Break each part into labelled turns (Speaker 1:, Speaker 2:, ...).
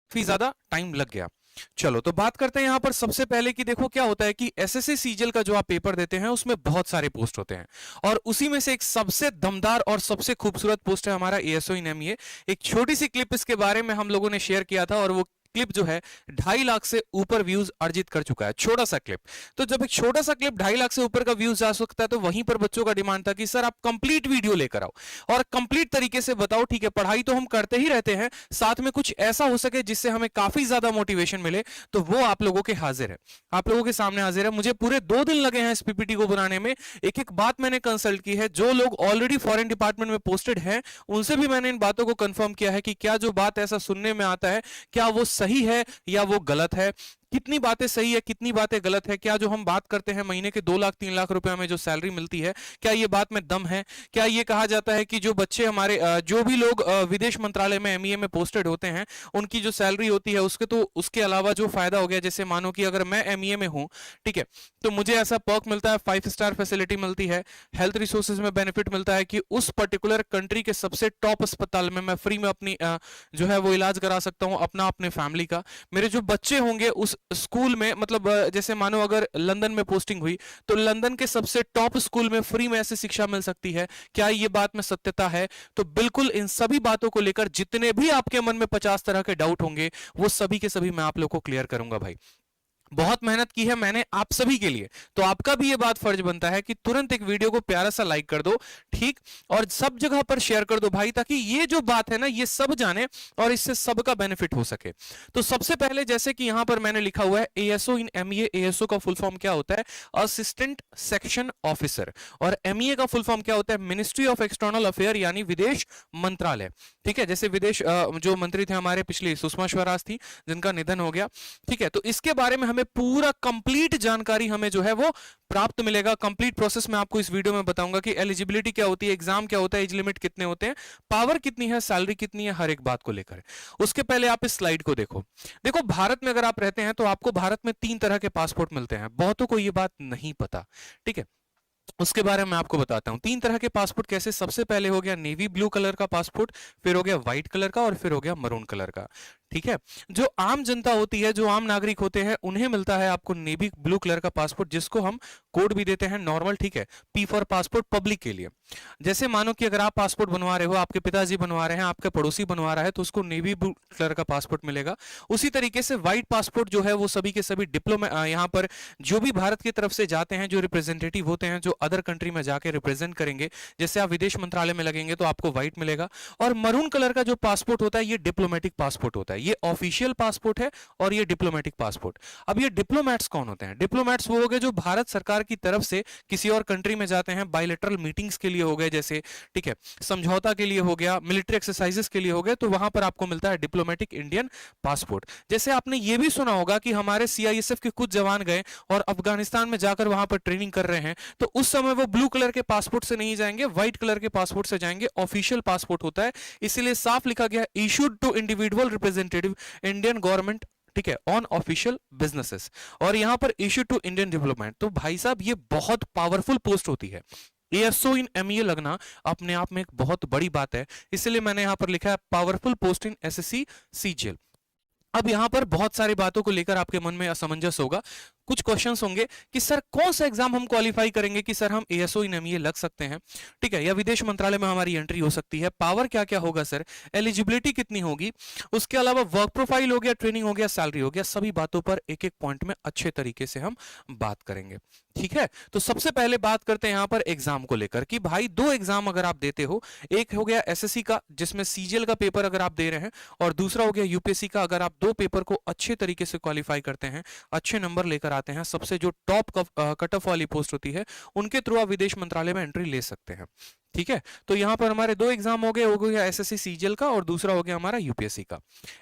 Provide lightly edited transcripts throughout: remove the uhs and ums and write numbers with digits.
Speaker 1: काफी ज्यादा टाइम लग गया। चलो तो बात करते हैं यहां पर सबसे पहले कि देखो क्या होता है कि एसएससी सीजीएल का जो आप पेपर देते हैं उसमें बहुत सारे पोस्ट होते हैं, और उसी में से एक सबसे दमदार और सबसे खूबसूरत पोस्ट है हमारा एएसओ इन एमईए। एक छोटी सी क्लिप इसके बारे में हम लोगों ने शेयर किया था, और वो क्लिप जो है 2.5 लाख से ऊपर व्यूज अर्जित कर चुका है, छोटा सा क्लिप। तो जब एक छोटा सा क्लिप 2.5 लाख से ऊपर का व्यूज जा सकता है, तो वहीं पर बच्चों का डिमांड था कि सर आप कंप्लीट वीडियो लेकर आओ और कंप्लीट तरीके से बताओ। ठीक है, पढ़ाई तो हम करते ही रहते हैं, साथ में कुछ ऐसा हो सके जिससे हमें काफी ज्यादा मोटिवेशन मिले, तो वो आप लोगों के हाजिर है, आप लोगों के सामने हाजिर है। मुझे पूरे 2 दिन लगे हैं इस पीपीटी को बनाने में। एक एक बात मैंने कंसल्ट की है, जो लोग ऑलरेडी फॉरेन डिपार्टमेंट में पोस्टेड हैं उनसे भी मैंने इन बातों को कंफर्म किया है कि क्या जो बात ऐसा सुनने में आता है क्या वो सही है या वो गलत है, कितनी बातें सही है कितनी बातें गलत है, क्या जो हम बात करते हैं महीने के 2 लाख 3 लाख रुपए में जो सैलरी मिलती है, क्या ये बात में दम है। क्या ये कहा जाता है कि जो बच्चे हमारे जो भी लोग विदेश मंत्रालय में एमईए में पोस्टेड होते हैं उनकी जो सैलरी होती है उसके तो उसके अलावा जो फायदा हो गया, जैसे मानो कि अगर मैं एमईए में हूं, ठीक है, तो मुझे ऐसा पर्क मिलता है, 5 स्टार फैसिलिटी मिलती है, हेल्थ रिसोर्सेज में बेनिफिट मिलता है कि उस पर्टिकुलर कंट्री के सबसे टॉप अस्पताल में मैं फ्री में अपनी जो है वो इलाज करा सकता हूं अपना अपने फैमिली का। मेरे जो बच्चे होंगे उस स्कूल में, मतलब जैसे मानो अगर लंदन में पोस्टिंग हुई तो लंदन के सबसे टॉप स्कूल में फ्री में ऐसी शिक्षा मिल सकती है। क्या ये बात में सत्यता है? तो बिल्कुल इन सभी बातों को लेकर जितने भी आपके मन में 50 तरह के डाउट होंगे वो सभी के सभी मैं आप लोग को क्लियर करूंगा भाई। बहुत मेहनत की है मैंने आप सभी के लिए, तो आपका भी ये बात फर्ज बनता है कि तुरंत एक वीडियो को प्यारा सा लाइक कर दो, ठीक, और सब जगह पर शेयर कर दो भाई, ताकि ये जो बात है ना ये सब जाने और इससे सबका बेनिफिट हो सके। तो सबसे पहले जैसे कि यहां पर मैंने लिखा हुआ है एएसओ इन एमईए, एएसओ का फुल फॉर्म क्या होता है? Assistant section officer. और एमईए का फुल फॉर्म क्या होता है? मिनिस्ट्री ऑफ एक्सटर्नल अफेयर, यानी विदेश मंत्रालय। ठीक है, जैसे विदेश जो मंत्री थे हमारे पिछले सुषमा स्वराज थी जिनका निधन हो गया। ठीक है, तो इसके बारे में हमें पूरा कंप्लीट जानकारी हमें जो है वो प्राप्त मिलेगा। कंप्लीट प्रोसेस में आपको इस वीडियो में बताऊंगा कि एलिजिबिलिटी क्या होती है, एग्जाम क्या होता है, एज लिमिट कितने होते हैं, पावर कितनी है, सैलरी कितनी है, हर एक बात को लेकर। उसके पहले आप इस स्लाइड को देखो। देखो भारत में अगर आप रहते हैं तो आपको भारत में 3 तरह के पासपोर्ट मिलते हैं, बहुतों को ये बात नहीं पता। ठीक है, उसके बारे में आपको बताता हूं। 3 तरह के पासपोर्ट कैसे? सबसे पहले हो गया नेवी ब्लू कलर का पासपोर्ट, फिर हो गया व्हाइट कलर का, और फिर हो गया मरून कलर का। ठीक है, जो आम जनता होती है, जो आम नागरिक होते हैं, उन्हें मिलता है आपको नेवी ब्लू कलर का पासपोर्ट, जिसको हम कोड भी देते हैं नॉर्मल। ठीक है, पी फॉर पासपोर्ट, पब्लिक के लिए। जैसे मानो कि अगर आप पासपोर्ट बनवा रहे हो, आपके पिताजी बनवा रहे हैं, आपके पड़ोसी बनवा रहा है, तो उसको नेवी ब्लू कलर का पासपोर्ट मिलेगा। उसी तरीके से व्हाइट पासपोर्ट जो है वो सभी के सभी डिप्लोमा यहाँ पर जो भी भारत की तरफ से जाते हैं, जो रिप्रेजेंटेटिव होते हैं, जो अदर कंट्री में जाके रिप्रेजेंट करेंगे, जैसे आप विदेश मंत्रालय में लगेंगे तो आपको व्हाइट मिलेगा। और मरून कलर का जो पासपोर्ट होता है ये डिप्लोमेटिक पासपोर्ट होता है, ये ऑफिशियल पासपोर्ट है और ये डिप्लोमेटिक पासपोर्ट। अब ये डिप्लोमैट्स कौन होते हैं? डिप्लोमैट्स वो हो गए जो भारत सरकार की तरफ से किसी और कंट्री में जाते हैं, बायलैटरल मीटिंग्स के लिए हो गए, जैसे ठीक है समझौता के लिए हो गया, मिलिट्री एक्सरसाइजेस के लिए हो गए, तो वहां पर आपको मिलता है डिप्लोमेटिक इंडियन पासपोर्ट। जैसे आपने ये भी सुना होगा कि हमारे सीआईएसएफ के कुछ जवान गए और अफगानिस्तान में जाकर वहां पर ट्रेनिंग कर रहे हैं, तो उस समय वो ब्लू कलर के पासपोर्ट से नहीं जाएंगे, व्हाइट कलर के पासपोर्ट से जाएंगे, ऑफिशियल पासपोर्ट होता है। इसलिए साफ लिखा गया issued to individual representative Indian government, ठीक है, ऑन ऑफिशियल बिजनेसेस। और यहां पर इशू टू इंडियन डेवलपमेंट। तो भाई साहब ये बहुत पावरफुल पोस्ट होती है। एएसओ इन एमईए लगना अपने आप में एक बहुत बड़ी बात है, इसलिए मैंने यहां पर लिखा है पावरफुल पोस्ट इन एसएससी सीजीएल। अब यहां पर बहुत सारी बातों को लेकर आपके मन में असमंजस होगा, कुछ क्वेश्चंस होंगे कि सर कौन सा एग्जाम हम क्वालिफाई करेंगे कि सर हम एएसओ इन एमईए लग सकते हैं, ठीक है, या विदेश मंत्रालय में हमारी एंट्री हो सकती है, पावर क्या क्या होगा सर, एलिजिबिलिटी कितनी होगी, उसके अलावा वर्क प्रोफाइल हो गया, ट्रेनिंग हो गया, सैलरी हो गया, सभी बातों पर एक एक पॉइंट में अच्छे तरीके से हम बात करेंगे। ठीक है, तो सबसे पहले बात करते हैं यहां पर एग्जाम को लेकर कि भाई 2 एग्जाम अगर आप देते हो, एक हो गया एसएससी का जिसमें सीजीएल का पेपर अगर आप दे रहे हैं, और दूसरा हो गया यूपीएससी का। अगर आप 2 पेपर को अच्छे तरीके से क्वालिफाई करते हैं, अच्छे नंबर लेकर आते हैं, सबसे जो टॉप कट ऑफ वाली पोस्ट होती है उनके थ्रू आप विदेश मंत्रालय में एंट्री ले सकते हैं। ठीक है, तो यहां पर हमारे 2 एग्जाम हो गया एसएससी सीजीएल का और दूसरा हो गया हमारा यूपीएससी का।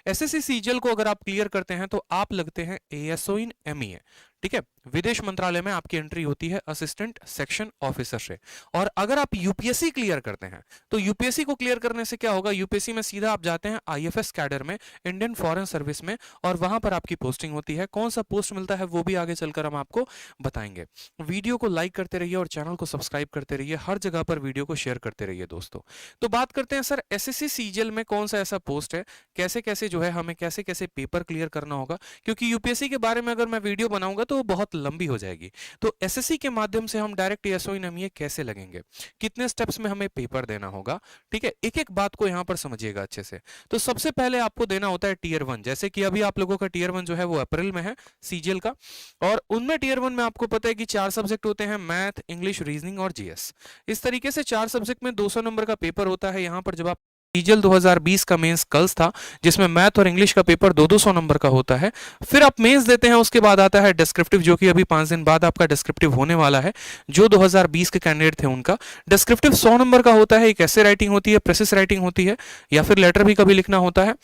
Speaker 1: एसएससी सीजीएल को अगर आप क्लियर करते हैं तो आप लगते हैं एएसओ इन एमईए। ठीक है, विदेश मंत्रालय में आपकी एंट्री होती है असिस्टेंट सेक्शन ऑफिसर से। और अगर आप यूपीएससी क्लियर करते हैं तो यूपीएससी को क्लियर करने से क्या होगा, यूपीएससी में सीधा आप जाते हैं आईएफएस कैडर में, इंडियन फॉरेन सर्विस में, और वहां पर आपकी पोस्टिंग होती है। कौन सा पोस्ट मिलता है वो भी आगे चलकर हम आपको बताएंगे। वीडियो को लाइक करते रहिए और चैनल को सब्सक्राइब करते रहिए, हर जगह पर वीडियो को शेयर करते रहिए दोस्तों। तो बात करते हैं सर एसएससी सीजीएल में कौन सा ऐसा पोस्ट है, कैसे कैसे जो है हमें कैसे कैसे पेपर क्लियर करना होगा, क्योंकि यूपीएससी के बारे में अगर मैं वीडियो बनाऊंगा तो वो बहुत लंबी हो जाएगी। तो एसएससी के माध्यम से हम डायरेक्ट एएसओ इन एमईए कैसे लगेंगे, कितने स्टेप्स में हमें पेपर देना होगा, ठीक है, एक एक बात को यहाँ पर समझिएगा अच्छे से। तो सबसे पहले आपको देना होता है टीयर 1, जैसे कि अभी आप लोगों का टीयर 1 जो है वो अप्रैल में है सीजीएल का, और उनमें टीयर 1 में आपको पता है कि 4 सब्जेक्ट होते हैं, मैथ, इंग्लिश, रीजनिंग और जीएस। इस तरीके से 4 सब्जेक्ट में 200 नंबर का पेपर होता है। यहाँ पर जब आप सीजीएल 2020 का मेंस कल्स था जिसमें मैथ और इंग्लिश का पेपर 200 नंबर का होता है, फिर आप मेंस देते हैं, उसके बाद आता है डिस्क्रिप्टिव, जो कि अभी 5 दिन बाद आपका डिस्क्रिप्टिव होने वाला है। जो 2020 के कैंडिडेट थे उनका डिस्क्रिप्टिव 100 नंबर का होता है, एक ऐसे राइटिंग होती है, प्रेसिस राइटिंग होती है, या फिर लेटर भी कभी लिखना होता है।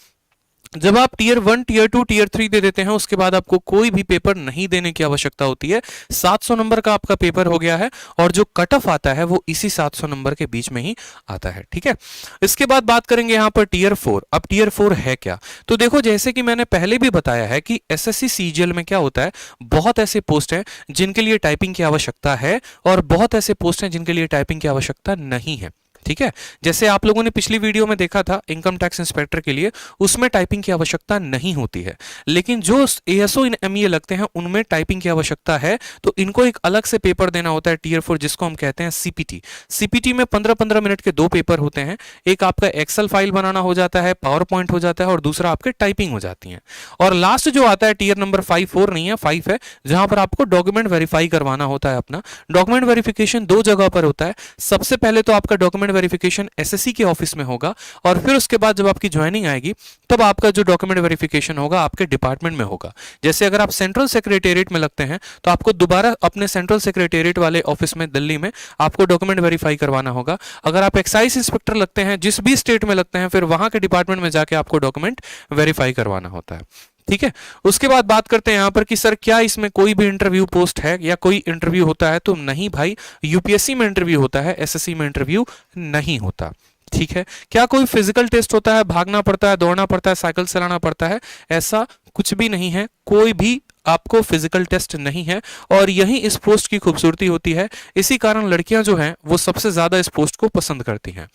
Speaker 1: जब आप टीयर 1, टीयर 2, टीयर 3 दे देते हैं उसके बाद आपको कोई भी पेपर नहीं देने की आवश्यकता होती है। 700 नंबर का आपका पेपर हो गया है और जो कट ऑफ आता है वो इसी 700 नंबर के बीच में ही आता है, ठीक है। इसके बाद बात करेंगे यहाँ पर टीयर 4। अब टीयर 4 है क्या, तो देखो जैसे कि मैंने पहले भी बताया है कि एसएससी सीजीएल में क्या होता है, बहुत ऐसे पोस्ट हैं जिनके लिए टाइपिंग की आवश्यकता है और बहुत ऐसे पोस्ट हैं जिनके लिए टाइपिंग की आवश्यकता नहीं है, ठीक है। जैसे आप लोगों ने पिछली वीडियो में देखा था इनकम टैक्स इंस्पेक्टर के लिए, उसमें टाइपिंग की आवश्यकता नहीं होती है, लेकिन जो एएसओ इन एमईए लगते हैं उनमें टाइपिंग की आवश्यकता है। तो इनको एक अलग से पेपर देना होता है टीयर 4, जिसको हम कहते हैं सीपीटी। सीपीटी में 15-15 मिनट के 2 पेपर होते हैं, एक आपका एक्सेल फाइल बनाना हो जाता है, पावर पॉइंट हो जाता है, और दूसरा आपके टाइपिंग हो जाती है। और लास्ट जो आता है टीयर नंबर 5, 4 नहीं है 5 है, जहां पर आपको डॉक्यूमेंट वेरीफाई करवाना होता है अपना। डॉक्यूमेंट वेरिफिकेशन 2 जगह पर होता है। सबसे पहले तो आपका डॉक्यूमेंट वेरिफिकेशन एसएससी के ऑफिस में होगा, और फिर उसके बाद जब आपकी ज्वाइनिंग आएगी तब आपका जो डॉक्यूमेंट वेरिफिकेशन होगा आपके डिपार्टमेंट में होगा। जैसे अगर आप सेंट्रल सेक्रेटेरिएट में लगते हैं तो आपको दोबारा अपने सेंट्रल सेक्रेटेरिएट वाले ऑफिस में दिल्ली में आपको डॉक्यूमेंट वेरीफाई करवाना होगा। अगर आप एक्साइज इंस्पेक्टर लगते हैं जिस भी स्टेट में लगते हैं, फिर वहां के डिपार्टमेंट में जाके आपको डॉक्यूमेंट वेरीफाई करवाना होता है, ठीक है। उसके बाद बात करते हैं यहां पर कि सर क्या इसमें कोई भी इंटरव्यू पोस्ट है या कोई इंटरव्यू होता है, तो नहीं भाई, यूपीएससी में इंटरव्यू होता है, एसएससी में इंटरव्यू नहीं होता, ठीक है। क्या कोई फिजिकल टेस्ट होता है, भागना पड़ता है, दौड़ना पड़ता है, साइकिल चलाना पड़ता है, ऐसा कुछ भी नहीं है, कोई भी आपको फिजिकल टेस्ट नहीं है। और यही इस पोस्ट की खूबसूरती होती है, इसी कारण लड़कियां जो हैं वो सबसे ज्यादा इस पोस्ट को पसंद करती हैं।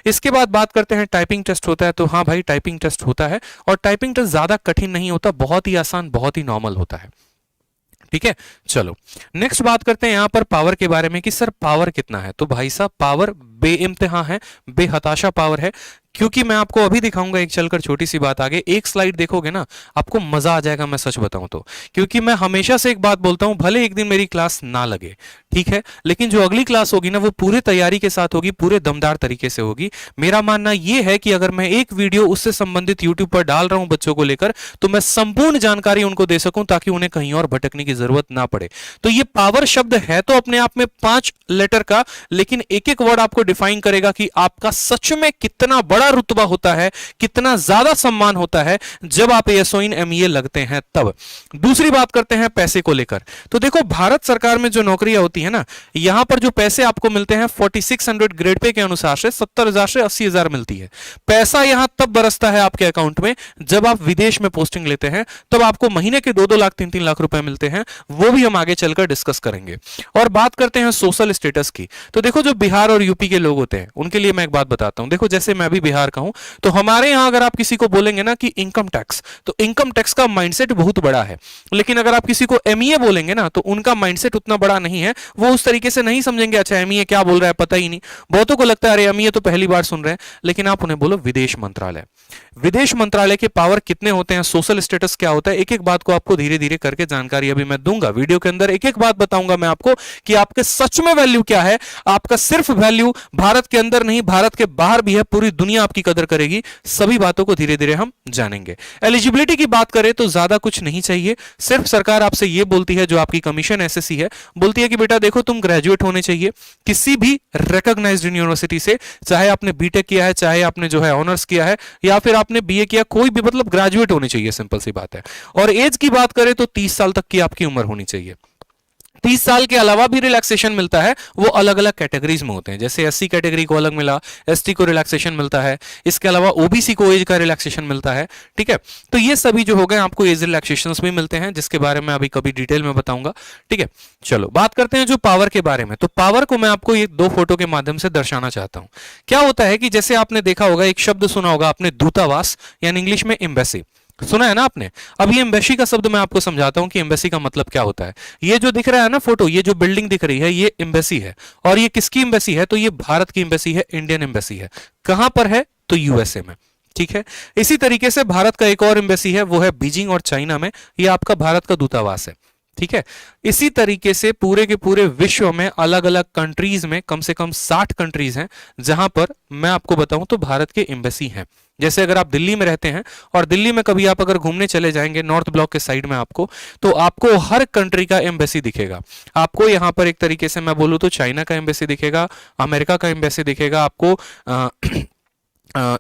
Speaker 1: इसके बाद बात करते हैं टाइपिंग टेस्ट होता है, तो हाँ भाई टाइपिंग टेस्ट होता है, और टाइपिंग टेस्ट ज्यादा कठिन नहीं होता, बहुत ही आसान, बहुत ही नॉर्मल होता है, ठीक है। चलो नेक्स्ट बात करते हैं यहां पर पावर के बारे में कि सर पावर कितना है, तो भाई साहब पावर बेइंतहा है, बेहताशा पावर है, क्योंकि मैं आपको अभी दिखाऊंगा एक चलकर छोटी सी बात आगे, एक स्लाइड देखोगे ना आपको मजा आ जाएगा, मैं सच बताऊं तो। क्योंकि मैं हमेशा से एक बात बोलता हूं, भले एक दिन मेरी क्लास ना लगे, ठीक है, लेकिन जो अगली क्लास होगी ना वो पूरी तैयारी के साथ होगी, पूरे दमदार तरीके से होगी। मेरा मानना यह है कि अगर मैं एक वीडियो उससे संबंधित यूट्यूब पर डाल रहा हूं बच्चों को लेकर, तो मैं संपूर्ण जानकारी उनको दे सकूं ताकि उन्हें कहीं और भटकने की जरूरत ना पड़े। तो ये पावर शब्द है तो अपने आप में 5 लेटर का, लेकिन एक एक वर्ड आपको डिफाइन करेगा कि आपका सच में कितना बड़ा रुतबा होता है, कितना ज्यादा सम्मान होता है जब आप एएसओ इन एमईए लगते हैं तब। दूसरी बात करते हैं पैसे को लेकर, तो देखो भारत सरकार में जो नौकरियां होती है ना, यहां पर जो पैसे आपको मिलते हैं 4600 ग्रेड पे के अनुसार से 70,000 से 80,000 मिलती है। पैसा यहां तब बरसता है आपके अकाउंट में जब आप विदेश में पोस्टिंग लेते हैं, तब आपको महीने के 2-2 लाख 3-3 लाख रुपए मिलते हैं, वो भी हम आगे चलकर डिस्कस करेंगे। और बात करते हैं सोशल स्टेटस की, तो देखो जो बिहार और यूपी के लोग होते हैं उनके लिए मैं एक बात बताता हूं। देखो जैसे मैं भी बिहार का हूं, तो हमारे यहां अगर आप किसी को बोलेंगे ना कि इनकम टैक्स, तो इनकम टैक्स का माइंडसेट बहुत बड़ा है, लेकिन अगर आप किसी को एमईए बोलेंगे ना तो उनका माइंडसेट उतना बड़ा नहीं है, वो उस तरीके से नहीं समझेंगे, अच्छा एमईए क्या बोल रहा है पता ही नहीं। बहुतों को लगता है अरे एमईए तो पहली बार सुन रहे हैं, लेकिन आप उन्हें बोलो विदेश मंत्रालय। विदेश मंत्रालय के पावर कितने होते हैं, सोशल स्टेटस क्या होता है, एक एक बात को आपको धीरे धीरे करके जानकारी अभी मैं दूंगा वीडियो के अंदर, एक एक बात बताऊंगा मैं आपको कि आपके सच में वैल्यू क्या है। आपका सिर्फ वैल्यू भारत के अंदर नहीं, भारत के बाहर भी है, पूरी दुनिया आपकी कदर करेगी। सभी बातों को धीरे धीरे हम जानेंगे। एलिजिबिलिटी की बात करें तो ज्यादा कुछ नहीं चाहिए, सिर्फ सरकार आपसे यह बोलती है, जो आपकी कमीशन एसएससी है बोलती है कि बेटा देखो तुम ग्रेजुएट होने चाहिए किसी भी रिकॉग्नाइज्ड यूनिवर्सिटी से, चाहे आपने बीटेक किया है, चाहे आपने जो है ऑनर्स किया है, या फिर आपने बीए किया, कोई भी, मतलब ग्रेजुएट होने चाहिए, सिंपल सी बात है। और एज की बात करें तो 30 साल तक की आपकी उम्र होनी चाहिए, 30 साल के अलावा भी रिलैक्सेशन मिलता है, वो अलग अलग कैटेगरीज में होते हैं। जैसे एससी कैटेगरी को अलग मिला, एसटी को रिलैक्सेशन मिलता है, इसके अलावा ओबीसी को एज का रिलैक्सेशन मिलता है। ठीक है, तो ये सभी जो हो गए आपको एज रिलैक्सेशंस भी मिलते हैं, जिसके बारे में अभी कभी डिटेल में बताऊंगा। ठीक है, चलो बात करते हैं जो पावर के बारे में। तो पावर को मैं आपको ये दो फोटो के माध्यम से दर्शाना चाहता हूं। क्या होता है कि जैसे आपने देखा होगा, एक शब्द सुना होगा आपने, दूतावास, यानी इंग्लिश में एम्बेसी, सुना है ना आपने। अब ये एम्बेसी का शब्द मैं आपको समझाता हूं कि एम्बेसी का मतलब क्या होता है। ये जो दिख रहा है ना फोटो, ये जो बिल्डिंग दिख रही है, ये एम्बेसी है। और ये किसकी एम्बेसी है? तो ये भारत की एम्बेसी है, इंडियन एम्बेसी है। कहां पर है? तो यूएसए में। ठीक है, इसी तरीके से भारत का एक और एम्बेसी है, वो है बीजिंग और चाइना में। ये आपका भारत का दूतावास है। ठीक है, इसी तरीके से पूरे के पूरे विश्व में अलग अलग कंट्रीज में कम से कम 60 कंट्रीज हैं जहां पर मैं आपको बताऊं तो भारत के एम्बेसी हैं। जैसे अगर आप दिल्ली में रहते हैं और दिल्ली में कभी आप अगर घूमने चले जाएंगे नॉर्थ ब्लॉक के साइड में आपको, तो आपको हर कंट्री का एम्बेसी दिखेगा। आपको यहां पर एक तरीके से मैं बोलूं तो चाइना का एम्बेसी दिखेगा, अमेरिका का एम्बेसी दिखेगा, आपको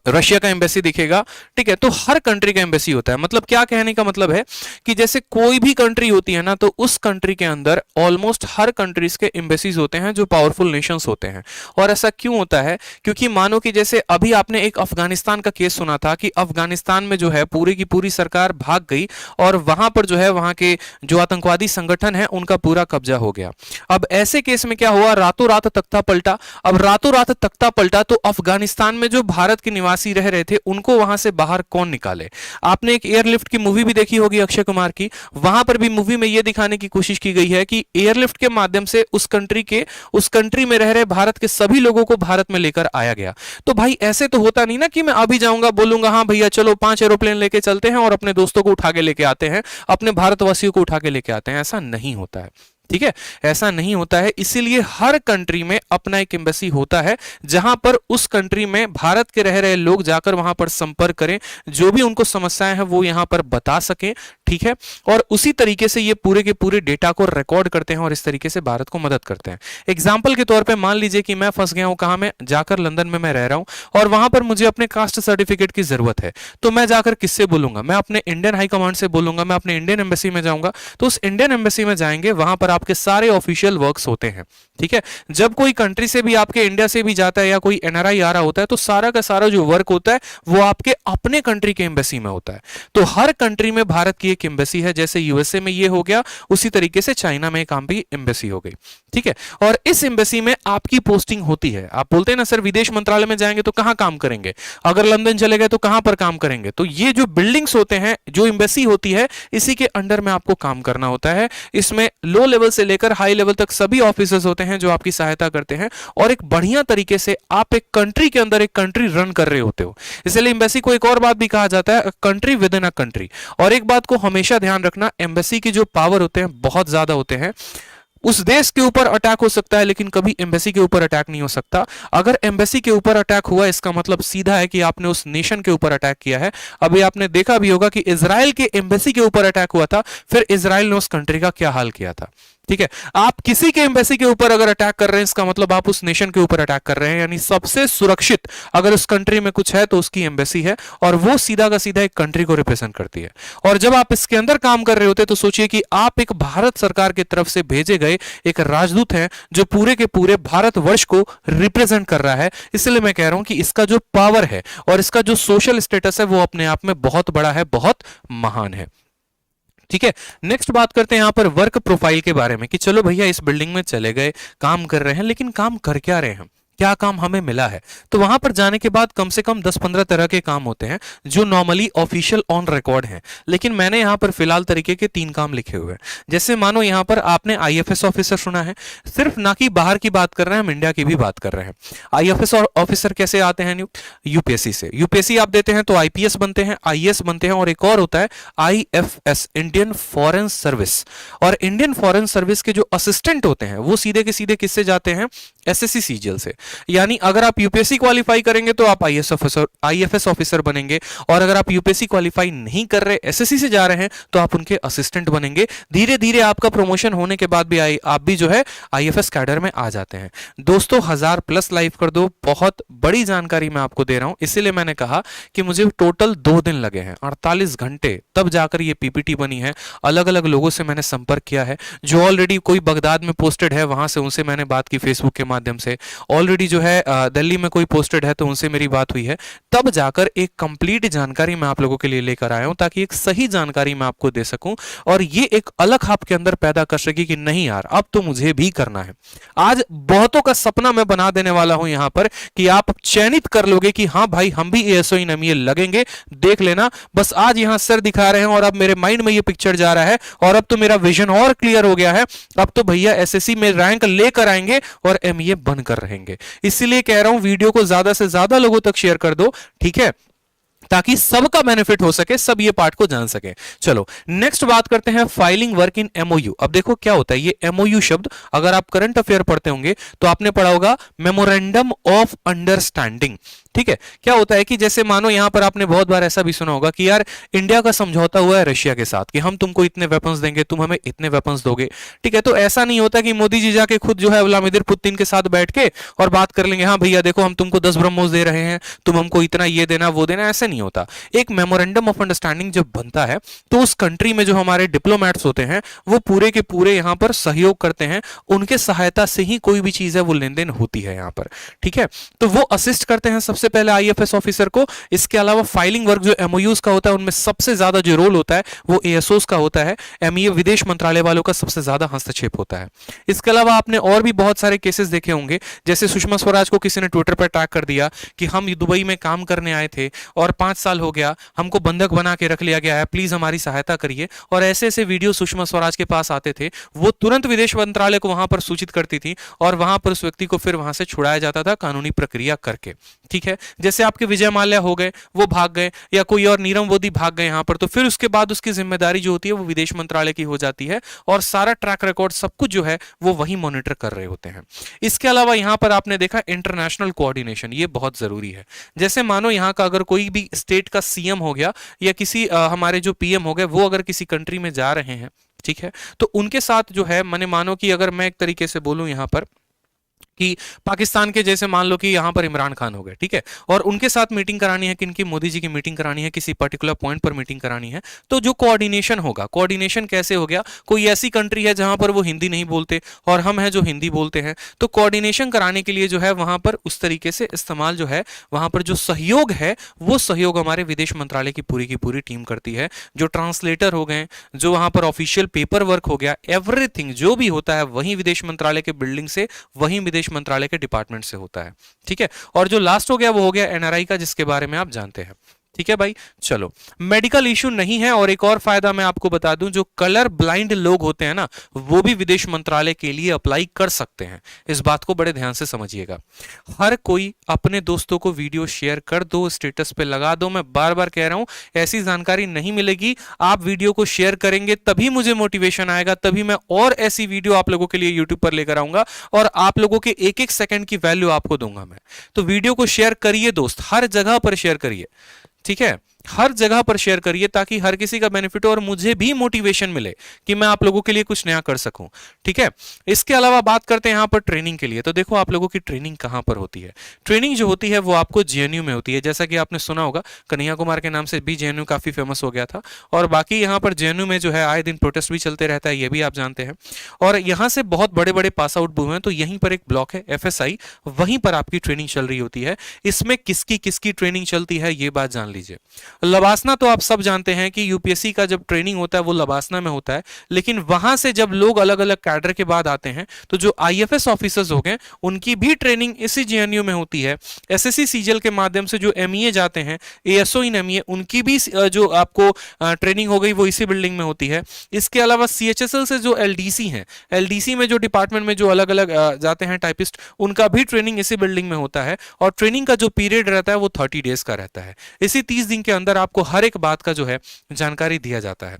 Speaker 1: रशिया का एम्बेसी दिखेगा। ठीक है, तो हर कंट्री का एम्बेसी होता है। मतलब क्या कहने का मतलब है कि जैसे कोई भी कंट्री होती है ना, तो उस कंट्री के अंदर ऑलमोस्ट हर कंट्रीज के एम्बेसीज होते हैं जो पावरफुल नेशंस होते हैं। और ऐसा क्यों होता है? क्योंकि मानो कि जैसे अभी आपने एक अफगानिस्तान का केस सुना था कि अफगानिस्तान में जो है पूरी की पूरी सरकार भाग गई और वहां पर जो है वहां के जो आतंकवादी संगठन है उनका पूरा कब्जा हो गया। अब ऐसे केस में क्या हुआ? रातों रात तख्ता पलटा। अब रातों रात तख्ता पलटा तो अफगानिस्तान में जो भारत के निवासी रह रहे थे उनको वहां से बाहर कौन निकाले? आपने एक एयरलिफ्ट की मूवी भी देखी होगी अक्षय कुमार की, वहां पर भी मूवी में यह दिखाने की कोशिश की गई है कि एयरलिफ्ट के माध्यम से उस कंट्री में रह रहे भारत के सभी लोगों को भारत में लेकर आया गया। तो भाई ऐसे तो होता नहीं ना कि मैं अभी जाऊंगा बोलूंगा हाँ भैया चलो 5 एरोप्लेन लेके चलते हैं और अपने दोस्तों को उठा के लेके आते हैं, अपने भारतवासियों को उठा के लेके आते हैं। ऐसा नहीं होता है। ठीक है, ऐसा नहीं होता है। इसीलिए हर कंट्री में अपना एक एम्बेसी होता है जहां पर उस कंट्री में भारत के रह रहे लोग जाकर वहां पर संपर्क करें, जो भी उनको समस्याएं हैं वो यहां पर बता सकें। ठीक है, और उसी तरीके से ये पूरे के पूरे डेटा को रिकॉर्ड करते हैं और इस तरीके से भारत को मदद करते हैं। एग्जाम्पल के तौर पर मान लीजिए कि मैं फंस गया हूं, कहां में जाकर, लंदन में मैं रह रहा हूं और वहां पर मुझे अपने कास्ट सर्टिफिकेट की जरूरत है, तो मैं जाकर किससे बोलूंगा? मैं अपने इंडियन हाई कमांड से बोलूंगा, मैं अपने इंडियन एम्बेसी में जाऊंगा। तो उस इंडियन एम्बेसी में जाएंगे, वहां पर आपके सारे ऑफिशियल वर्क्स होते हैं। ठीक है, जब कोई कंट्री से भी आपके इंडिया से भी जाता है या कोई एनआरआई आ रहा होता है तो सारा का सारा जो वर्क होता है वो आपके अपने कंट्री के एम्बेसी में होता है। तो हर कंट्री में भारत की एक एम्बेसी है। जैसे यूएसए में ये हो गया, उसी तरीके से चाइना में काम भी एम्बेसी हो गई। ठीक है, और इस एम्बेसी में आपकी पोस्टिंग होती है। आप बोलते हैं ना सर विदेश मंत्रालय में जाएंगे तो कहां काम करेंगे, अगर लंदन चले गए तो कहां पर काम करेंगे? तो ये जो बिल्डिंग्स होते हैं, जो एम्बेसी होती है, इसी के अंडर में आपको काम करना होता है। इसमें लो लेवल से लेकर हाई लेवल तक सभी ऑफिसर्स होते हैं जो आपकी सहायता करते हैं और एक बढ़िया तरीके से आप एक कंट्री के अंदर एक कंट्री रन कर रहे होते हो। इसलिए एम्बेसी को एक और बात भी कहा जाता है, country with in a country. और एक बात को हमेशा ध्यान रखना, एम्बेसी की जो पावर होते हैं बहुत ज्यादा होते हैं। उस देश के ऊपर अटैक हो सकता है लेकिन कभी एम्बेसी के ऊपर अटैक नहीं हो सकता। अगर एम्बेसी के ऊपर अटैक हुआ इसका मतलब सीधा है कि आपने उस नेशन के ऊपर अटैक किया है। अभी आपने देखा भी होगा कि इजराइल के एम्बेसी के ऊपर अटैक हुआ था, फिर इजराइल ने उस कंट्री का क्या हाल किया था। ठीक है, आप किसी के एम्बेसी के ऊपर अगर अटैक कर रहे हैं इसका मतलब आप उस नेशन के ऊपर अटैक कर रहे हैं। यानी सबसे सुरक्षित अगर उस कंट्री में कुछ है तो उसकी एम्बेसी है और वो सीधा का सीधा एक कंट्री को रिप्रेजेंट करती है। और जब आप इसके अंदर काम कर रहे होते तो सोचिए कि आप एक भारत सरकार की तरफ से भेजे गए एक राजदूत हैं जो पूरे के पूरे भारतवर्ष को रिप्रेजेंट कर रहा है। इसलिए मैं कह रहा हूं कि इसका जो पावर है और इसका जो सोशल स्टेटस है वो अपने आप में बहुत बड़ा है, बहुत महान है। ठीक है, नेक्स्ट बात करते हैं यहां पर वर्क प्रोफाइल के बारे में कि चलो भैया इस बिल्डिंग में चले गए, काम कर रहे हैं, लेकिन काम कर क्या रहे हैं, क्या काम हमें मिला है? तो वहां पर जाने के बाद कम से कम 10-15 तरह के काम होते हैं जो नॉर्मली ऑफिशियल ऑन रिकॉर्ड हैं, लेकिन मैंने यहां पर फिलहाल तरीके के 3 काम लिखे हुए हैं। जैसे मानो यहां पर आपने आईएफएस ऑफिसर सुना है, सिर्फ ना कि बाहर की बात कर रहे हैं, हम इंडिया की भी बात कर रहे हैं। आईएफएस ऑफिसर कैसे आते हैं? यूपीएससी से। यूपीएससी आप देते हैं तो आईपीएस बनते हैं, आईएएस बनते हैं, और एक और होता है आईएफएस, इंडियन फॉरेन सर्विस। और इंडियन फॉरेन सर्विस के जो असिस्टेंट होते हैं वो सीधे के सीधे किससे जाते हैं? एसएससी सीजीएल से। यानी अगर आप यूपीएससी क्वालिफाई करेंगे तो आप आईएफएस ऑफिसर बनेंगे, और अगर आप यूपीएससी क्वालिफाई नहीं कर रहे, एसएससी से जा रहे हैं, तो आप उनके असिस्टेंट बनेंगे। धीरे धीरे आपका प्रमोशन होने के बाद भी आप भी जो है आईएफएस कैडर में आ जाते हैं। दोस्तों 1000+ लाइव कर दो, बहुत बड़ी जानकारी मैं आपको दे रहा हूं, इसीलिए मैंने कहा कि मुझे टोटल 2 दिन लगे हैं, 48 घंटे, तब जाकर ये पीपीटी बनी है। अलग अलग लोगों से मैंने संपर्क किया है, जो ऑलरेडी कोई बगदाद में पोस्टेड है वहां से उनसे मैंने बात की फेसबुक के माध्यम से, ऑलरेडी जो है दिल्ली में कोई पोस्टेड है तो उनसे मेरी बात हुई है, तब जाकर एक कंप्लीट जानकारी मैं आप लोगों के लिए लेकर आया हूं, ताकि एक सही जानकारी मैं आपको दे सकूं और ये एक अलग आपके अंदर पैदा कर सके कि नहीं यार अब तो मुझे भी करना है। आज बहुतों का सपना मैं बना देने वाला हूं यहां पर कि आप चयनित कर लोगे कि हाँ भाई हम भी एएसओ इन एमईए लगेंगे, देख लेना। बस आज यहां सर दिखा रहे हैं और अब मेरे माइंड में ये पिक्चर जा रहा है और अब तो मेरा विजन और क्लियर हो गया है, अब तो भैया एसएससी में रैंक लेकर आएंगे और एमईए बनकर रहेंगे। इसीलिए कह रहा हूं वीडियो को ज्यादा से ज्यादा लोगों तक शेयर कर दो, ठीक है, ताकि सबका बेनिफिट हो सके, सब ये पार्ट को जान सके। चलो नेक्स्ट बात करते हैं फाइलिंग वर्क इन एमओयू। अब देखो क्या होता है ये एमओयू शब्द, अगर आप करंट अफेयर पढ़ते होंगे तो आपने पढ़ा होगा मेमोरेंडम ऑफ अंडरस्टैंडिंग, ठीक है। क्या होता है कि जैसे मानो यहां पर आपने बहुत बार ऐसा भी सुना होगा कि यार इंडिया का समझौता हुआ है रशिया के साथ कि हम तुमको इतने वेपन्स देंगे, तुम हमें इतने वेपन्स दोगे, ठीक है। तो ऐसा नहीं होता कि मोदी जी जाके खुद जो है व्लादिमीर पुतिन के साथ बैठ के और बात कर लेंगे, हाँ भैया देखो हम तुमको 10 ब्रह्मोस दे रहे हैं, तुम हमको इतना ये देना वो देना, ऐसे नहीं होता। एक मेमोरेंडम ऑफ अंडरस्टैंडिंग जब बनता है तो उस कंट्री में जो हमारे डिप्लोमेट्स होते हैं वो पूरे के पूरे यहां पर सहयोग करते हैं, उनके सहायता से ही कोई भी चीज है वो लेन देन होती है यहां पर, ठीक है। तो वो असिस्ट करते हैं सबसे पहले आईएफएस ऑफिसर को। इसके अलावा फाइलिंग वर्क जो एमओयूज का होता है उनमें सबसे ज्यादा जो रोल होता है वो एएसओस का होता है, एमईए विदेश मंत्रालय वालों का सबसे ज्यादा हस्तक्षेप होता है। इसके अलावा आपने और भी बहुत सारे केसेस देखे होंगे, जैसे सुषमा स्वराज को किसी ने ट्विटर पर टैग कर दिया कि हम दुबई में काम करने आए थे और 5 साल हो गया, हमको बंधक बना के रख लिया गया है, प्लीज हमारी सहायता करिए। और ऐसे ऐसे वीडियो सुषमा स्वराज के पास आते थे, वो तुरंत विदेश मंत्रालय को वहां पर सूचित करती थी और वहां पर उस व्यक्ति को फिर वहां से छुड़ाया जाता था कानूनी प्रक्रिया करके, ठीक है। जैसे आपके विजय माल्या हो गए, वो भाग गए, या कोई और नीरव मोदी भाग गए यहां पर, तो फिर उसके बाद उसकी जिम्मेदारी जो होती है वो विदेश मंत्रालय की हो जाती है और सारा ट्रैक रिकॉर्ड सब कुछ जो है वो वही मॉनिटर कर रहे होते हैं। इसके अलावा यहां पर आपने देखा इंटरनेशनल कोऑर्डिनेशन, ये बहुत जरूरी है। जैसे मानो यहां का अगर कोई भी स्टेट का सीएम हो गया या किसी हमारे जो पीएम हो गए, वो अगर किसी कंट्री में जा रहे हैं, ठीक है, तो उनके साथ जो है माने मानो कि अगर मैं एक तरीके से बोलूं यहां पर कि पाकिस्तान के जैसे मान लो कि यहां पर इमरान खान हो गए, ठीक है, और उनके साथ मीटिंग करानी है, किनकी, मोदी जी की मीटिंग करानी है, किसी पर्टिकुलर पॉइंट पर मीटिंग करानी है, तो जो कोऑर्डिनेशन होगा, कोऑर्डिनेशन कैसे हो गया, कोई ऐसी कंट्री है जहां पर वो हिंदी नहीं बोलते और हम हैं जो हिंदी बोलते हैं, तो कोऑर्डिनेशन कराने के लिए जो है वहां पर उस तरीके से इस्तेमाल जो है वहां पर जो सहयोग है वो सहयोग हमारे विदेश मंत्रालय की पूरी टीम करती है। जो ट्रांसलेटर हो गए, जो वहां पर ऑफिशियल पेपर वर्क हो गया, एवरीथिंग जो भी होता है वही विदेश मंत्रालय के बिल्डिंग से, वही विदेश मंत्रालय के डिपार्टमेंट से होता है, ठीक है। और जो लास्ट हो गया वो हो गया एनआरआई का, जिसके बारे में आप जानते हैं, ठीक है भाई। चलो मेडिकल इश्यू नहीं है, और एक और फायदा मैं आपको बता दूं, जो कलर ब्लाइंड लोग होते हैं ना वो भी विदेश मंत्रालय के लिए अप्लाई कर सकते हैं, इस बात को बड़े ध्यान से समझिएगा। हर कोई अपने दोस्तों को वीडियो शेयर कर दो, स्टेटस पे लगा दो, मैं बार बार कह रहा हूं ऐसी जानकारी नहीं मिलेगी, आप वीडियो को शेयर करेंगे तभी मुझे मोटिवेशन आएगा, तभी मैं और ऐसी वीडियो आप लोगों के लिए यूट्यूब पर लेकर आऊंगा और आप लोगों के एक एक सेकंड की वैल्यू आपको दूंगा मैं। तो वीडियो को शेयर करिए दोस्त, हर जगह पर शेयर करिए, ठीक है, हर जगह पर शेयर करिए ताकि हर किसी का बेनिफिट हो और मुझे भी मोटिवेशन मिले कि मैं आप लोगों के लिए कुछ नया कर सकूं, ठीक है। इसके अलावा बात करते हैं यहां पर ट्रेनिंग के लिए, तो देखो आप लोगों की ट्रेनिंग कहां पर होती है। ट्रेनिंग जो होती है वो आपको जेएनयू में होती है, जैसा कि आपने सुना होगा कन्हैया कुमार के नाम से भी जेएनयू काफी फेमस हो गया था, और बाकी यहां पर जेएनयू में जो है आए दिन प्रोटेस्ट भी चलते रहता है, ये भी आप जानते हैं। और यहां से बहुत बड़े बड़े पास आउट हुए हैं, तो यहीं पर एक ब्लॉक है एफएसआई, वहीं पर आपकी ट्रेनिंग चल रही होती है। इसमें किसकी किसकी ट्रेनिंग चलती है ये बात जान लीजिए। लबासना तो आप सब जानते हैं कि यूपीएससी का जब ट्रेनिंग होता है वो लबासना में होता है, लेकिन वहां से जब लोग अलग अलग कैडर के बाद आते हैं तो जो आईएफएस ऑफिसर्स हो गए उनकी भी ट्रेनिंग इसी जेएनयू में होती है। एसएससी सीजीएल के माध्यम से जो एमईए जाते हैं, एएसओ इन एमईए, उनकी भी जो आपको ट्रेनिंग हो गई वो इसी बिल्डिंग में होती है। इसके अलावा सीएचएसएल से जो एलडीसी हैं, एलडीसी में जो डिपार्टमेंट में जो अलग अलग जाते हैं टाइपिस्ट, उनका भी ट्रेनिंग इसी बिल्डिंग में होता है, और ट्रेनिंग का जो पीरियड रहता है वो 30 डेज का रहता है। इसी 30 दिन के अंदर आपको हर एक बात का जो है जानकारी दिया जाता है,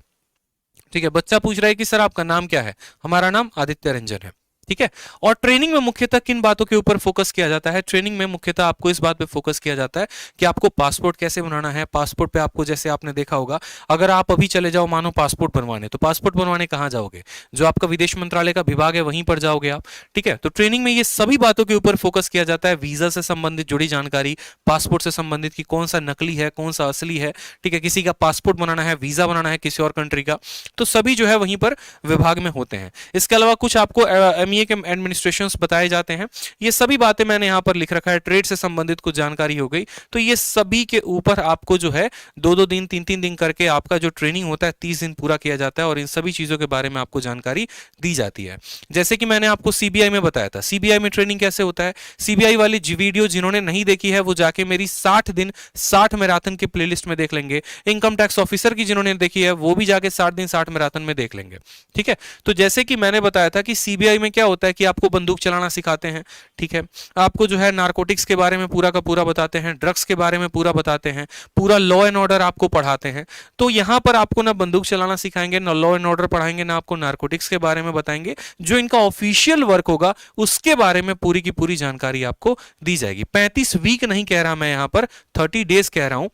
Speaker 1: ठीक है। बच्चा पूछ रहा है कि सर आपका नाम क्या है, हमारा नाम आदित्य रंजन है। ठीक है। और ट्रेनिंग में मुख्यतः किन बातों के ऊपर फोकस किया जाता है? ट्रेनिंग में मुख्यतः आपको इस बात पे फोकस किया जाता है कि आपको पासपोर्ट कैसे बनाना है। पासपोर्ट पे आपको, जैसे आपने देखा होगा, अगर आप अभी चले जाओ मानो पासपोर्ट बनवाने, तो पासपोर्ट बनवाने कहाँ जाओगे? जो आपका विदेश मंत्रालय का विभाग है वहीं पर जाओगे आप। ठीक है, तो ट्रेनिंग में ये सभी बातों के ऊपर फोकस किया जाता है। वीजा से संबंधित जुड़ी जानकारी, पासपोर्ट से संबंधित कि कौन सा नकली है कौन सा असली है। ठीक है, किसी का पासपोर्ट बनाना है, वीजा बनाना है किसी और कंट्री का, तो सभी जो है वहीं पर विभाग में होते हैं। इसके अलावा कुछ आपको एमईए के एडमिनिस्ट्रेशन बताए जाते हैं। ये सभी बातें मैंने यहां पर लिख रखा है। ट्रेड से संबंधित कुछ जानकारी हो गई, तो ये सभी के ऊपर आपको जो है 2-2 दिन 3-3 दिन करके आपका जो ट्रेनिंग होता है 30 दिन पूरा किया जाता है, और इन सभी चीजों के बारे में आपको जानकारी दी जाती है। जैसे कि मैंने आपको सीबीआई में बताया था, सीबीआई में ट्रेनिंग कैसे होता है। सीबीआई वाली वीडियो जिन्होंने नहीं देखी है वो जाके मेरी 60 दिन 60 मैराथन के प्लेलिस्ट में देख लेंगे। इनकम टैक्स ऑफिसर की जिन्होंने देखी है वो भी जाके 60 दिन 60 मैराथन में देख लेंगे। ठीक है, तो जैसे कि मैंने बताया था कि सीबीआई में क्या होता है कि आपको बंदूक चलाना सिखाते हैं। ठीक है, आपको जो है नारकोटिक्स के बारे में पूरा का पूरा बताते हैं, ड्रग्स के बारे में पूरा बताते हैं, पूरा लॉ एंड ऑर्डर आपको पढ़ाते हैं। तो यहां पर आपको ना बंदूक चलाना सिखाएंगे, ना लॉ एंड ऑर्डर पढ़ाएंगे, ना आपको नारकोटिक्स के बारे में बताएंगे। जो इनका ऑफिशियल वर्क होगा उसके बारे में पूरी की पूरी जानकारी आपको दी जाएगी। 35 वीक नहीं कह रहा मैं, यहां पर 30 डेज कह रहा हूं,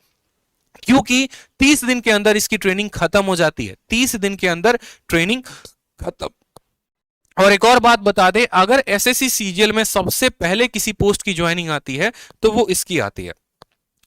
Speaker 1: क्योंकि 30 दिन के अंदर इसकी ट्रेनिंग खत्म हो जाती है। 30 दिन के अंदर ट्रेनिंग खत्म। और एक और बात बता दें, अगर एसएससी सीजीएल में सबसे पहले किसी पोस्ट की ज्वाइनिंग आती है तो वो इसकी आती है।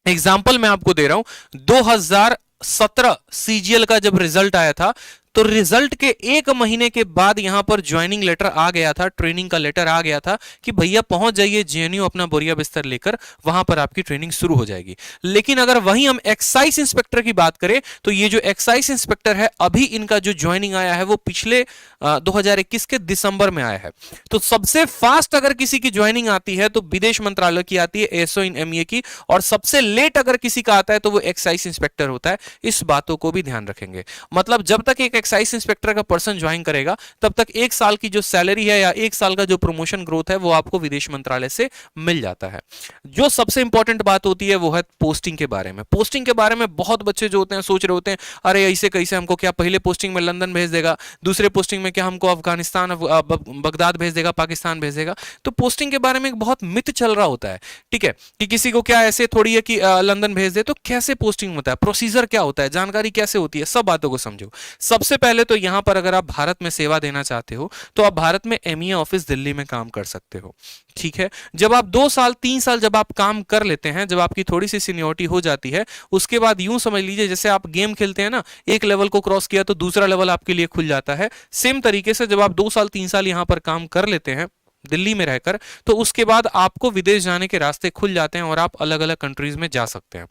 Speaker 1: एग्जाम्पल मैं आपको दे रहा हूं, 2017 सीजीएल का जब रिजल्ट आया था तो रिजल्ट के 1 महीने के बाद यहां पर ज्वाइनिंग लेटर आ गया था, ट्रेनिंग का लेटर आ गया था कि भैया पहुंच जाइए जेएनयू अपना बोरिया बिस्तर लेकर, वहां पर आपकी ट्रेनिंग शुरू हो जाएगी। लेकिन अगर वहीं हम एक्साइज इंस्पेक्टर की बात करें तो ये जो एक्साइज इंस्पेक्टर है अभी इनका जो ज्वाइनिंग आया है वो पिछले 2021 के दिसंबर में आया है। तो सबसे फास्ट अगर किसी की ज्वाइनिंग आती है तो विदेश मंत्रालय की आती है, एएसओ इन एमईए की, और सबसे लेट अगर किसी का आता है तो वो एक्साइज इंस्पेक्टर होता है। इस बातों को भी ध्यान रखेंगे। मतलब जब तक एक एक्साइज इंस्पेक्टर का पर्सन ज्वाइन करेगा तब तक 1 साल की जो सैलरी है या 1 साल का जो प्रमोशन ग्रोथ है वो आपको विदेश मंत्रालय से मिल जाता है। जो सबसे इंपॉर्टेंट बात होती है वो है पोस्टिंग के बारे में। पोस्टिंग के बारे में बहुत बच्चे जो होते हैं सोच रहे होते हैं, अरे ऐसे कैसे, हमको क्या पहले पोस्टिंग में लंदन भेज देगा, दूसरे पोस्टिंग में क्या हमको अफगानिस्तान बगदाद भेज देगा, पाकिस्तान भेज देगा। तो पोस्टिंग के बारे में एक बहुत मिथ चल रहा होता है। ठीक है, कि किसी को क्या ऐसे थोड़ी है कि लंदन भेज दे, तो कैसे पोस्टिंग होता है, प्रोसीजर क्या होता है, जानकारी कैसे होती है, सब बातों को समझो। सबसे पहले तो यहां पर अगर आप भारत में सेवा देना चाहते हो तो आप भारत में एमईए ऑफिस दिल्ली में काम कर सकते हो। ठीक है, जब आप 2 साल 3 साल जब आप काम कर लेते हैं, जब आपकी थोड़ी सी सीनियोरिटी हो जाती है, उसके बाद यूं समझ लीजिए जैसे आप गेम खेलते हैं ना, एक लेवल को क्रॉस किया तो दूसरा लेवल आपके लिए खुल जाता है। सेम तरीके से जब आप 2 साल 3 साल यहां पर काम कर लेते हैं दिल्ली में रहकर, तो उसके बाद आपको विदेश जाने के रास्ते खुल जाते हैं और आप अलग अलग कंट्रीज में जा सकते हैं।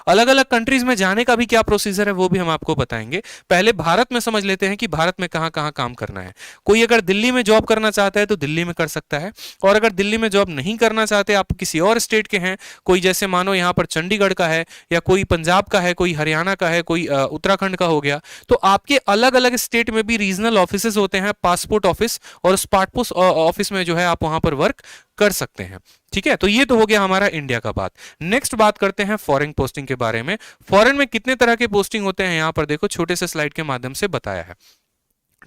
Speaker 1: अलग अलग कंट्रीज में जाने का भी क्या प्रोसीजर है वो भी हम आपको बताएंगे। पहले भारत में समझ लेते हैं कि भारत में कहां कहां काम करना है। कोई अगर दिल्ली में जॉब करना चाहता है तो दिल्ली में कर सकता है, और अगर दिल्ली में जॉब नहीं करना चाहते, आप किसी और स्टेट के हैं, कोई जैसे मानो यहां पर चंडीगढ़ का है, या कोई पंजाब का है, कोई हरियाणा का है, कोई उत्तराखंड का हो गया, तो आपके अलग अलग स्टेट में भी रीजनल ऑफिस होते हैं, पासपोर्ट ऑफिस और स्पार्टपोस्ट ऑफिस में जो है आप वहां पर वर्क कर सकते हैं। ठीक है, तो ये तो हो गया हमारा इंडिया का बात। नेक्स्ट बात करते हैं फॉरेन पोस्टिंग के बारे में। फॉरेन में कितने तरह के पोस्टिंग होते हैं यहां पर देखो छोटे से स्लाइड के माध्यम से बताया है।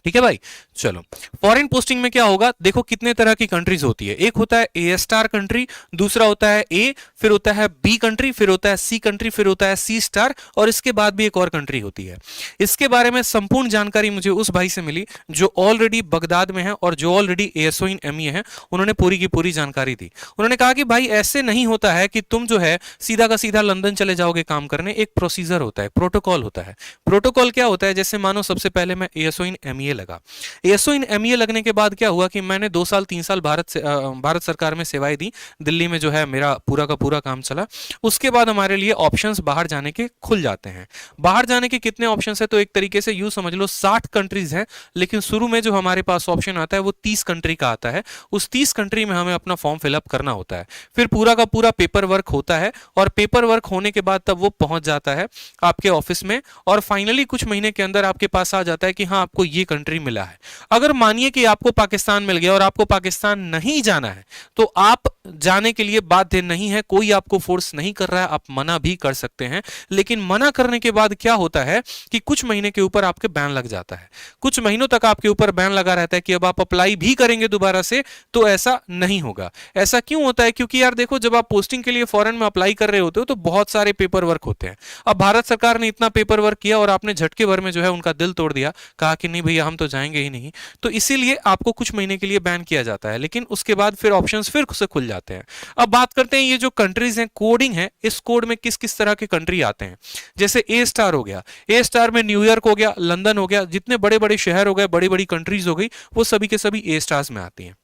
Speaker 1: ठीक है भाई, चलो फॉरेन पोस्टिंग में क्या होगा, देखो कितने तरह की कंट्रीज होती है। एक होता है ए स्टार कंट्री, दूसरा होता है ए, फिर होता है बी कंट्री, फिर होता है सी कंट्री, फिर होता है सी स्टार, और इसके बाद भी एक और कंट्री होती है। इसके बारे में संपूर्ण जानकारी मुझे उस भाई से मिली जो ऑलरेडी बगदाद में है और जो ऑलरेडी एएसओ इन एमईए है। उन्होंने पूरी की पूरी जानकारी दी। उन्होंने कहा कि भाई ऐसे नहीं होता है कि तुम जो है सीधा का सीधा लंदन चले जाओगे काम करने। एक प्रोसीजर होता है, प्रोटोकॉल होता है। प्रोटोकॉल क्या होता है, जैसे मानो सबसे पहले मैं एएसओ इन एमईए लगा। एएसओ इन एमईए लगने के बाद क्या हुआ कि मैंने 2 साल 3 साल भारत सरकार में सेवाएं दी, दिल्ली में जो है मेरा पूरा का पूरा काम चला। उसके बाद हमारे लिए ऑप्शंस बाहर जाने के खुल जाते हैं। बाहर जाने के कितने ऑप्शंस है, तो एक तरीके से यूं समझ लो 60 कंट्रीज हैं, लेकिन शुरू में जो हमारे पास ऑप्शन आता है वो 30 कंट्री का आता है। उस 30 कंट्री में हमें अपना फॉर्म फिलअप करना होता है। फिर पूरा का पूरा पेपर वर्क होता है, और पेपर वर्क होने के बाद तब वो पहुंच जाता है आपके ऑफिस में, और फाइनली कुछ महीने के अंदर आपके पास आ जाता है कि हाँ आपको ये कंट्री मिला है। अगर मानिए कि आपको पाकिस्तान मिल गया और आपको पाकिस्तान नहीं जाना है, तो आप जाने के लिए बाध्य नहीं है, कोई आपको फोर्स नहीं कर रहा है, आप मना भी कर सकते हैं। लेकिन मना करने के बाद क्या होता है कि कुछ महीने के ऊपर आपके बैन लग जाता है, कुछ महीनों तक आपके ऊपर बैन लगा रहता है कि अब आप अप्लाई भी करेंगे दोबारा से तो ऐसा नहीं होगा। ऐसा क्यों होता है? क्योंकि यार देखो, जब आप पोस्टिंग के लिए फॉरेन में अप्लाई कर रहे होते हो तो बहुत सारे पेपर वर्क होते हैं। अब भारत सरकार ने इतना पेपर वर्क किया और आपने झटके भर में जो है उनका दिल तोड़ दिया, कहा कि नहीं भैया हम तो जाएंगे ही नहीं, तो इसीलिए आपको कुछ महीने के लिए बैन किया जाता है। लेकिन उसके बाद फिर ऑप्शंस फिर से खुल जाते हैं। अब बात करते हैं ये जो कंट्रीज हैं, कोडिंग है, इस कोड में किस किस तरह के कंट्री आते हैं। जैसे ए स्टार हो गया, ए स्टार में न्यूयॉर्क हो गया, लंदन हो गया, जितने बड़े बड़े शहर हो गए, बड़ी बड़ी कंट्रीज हो गई, वो सभी के सभी ए स्टार्स में आती हैं।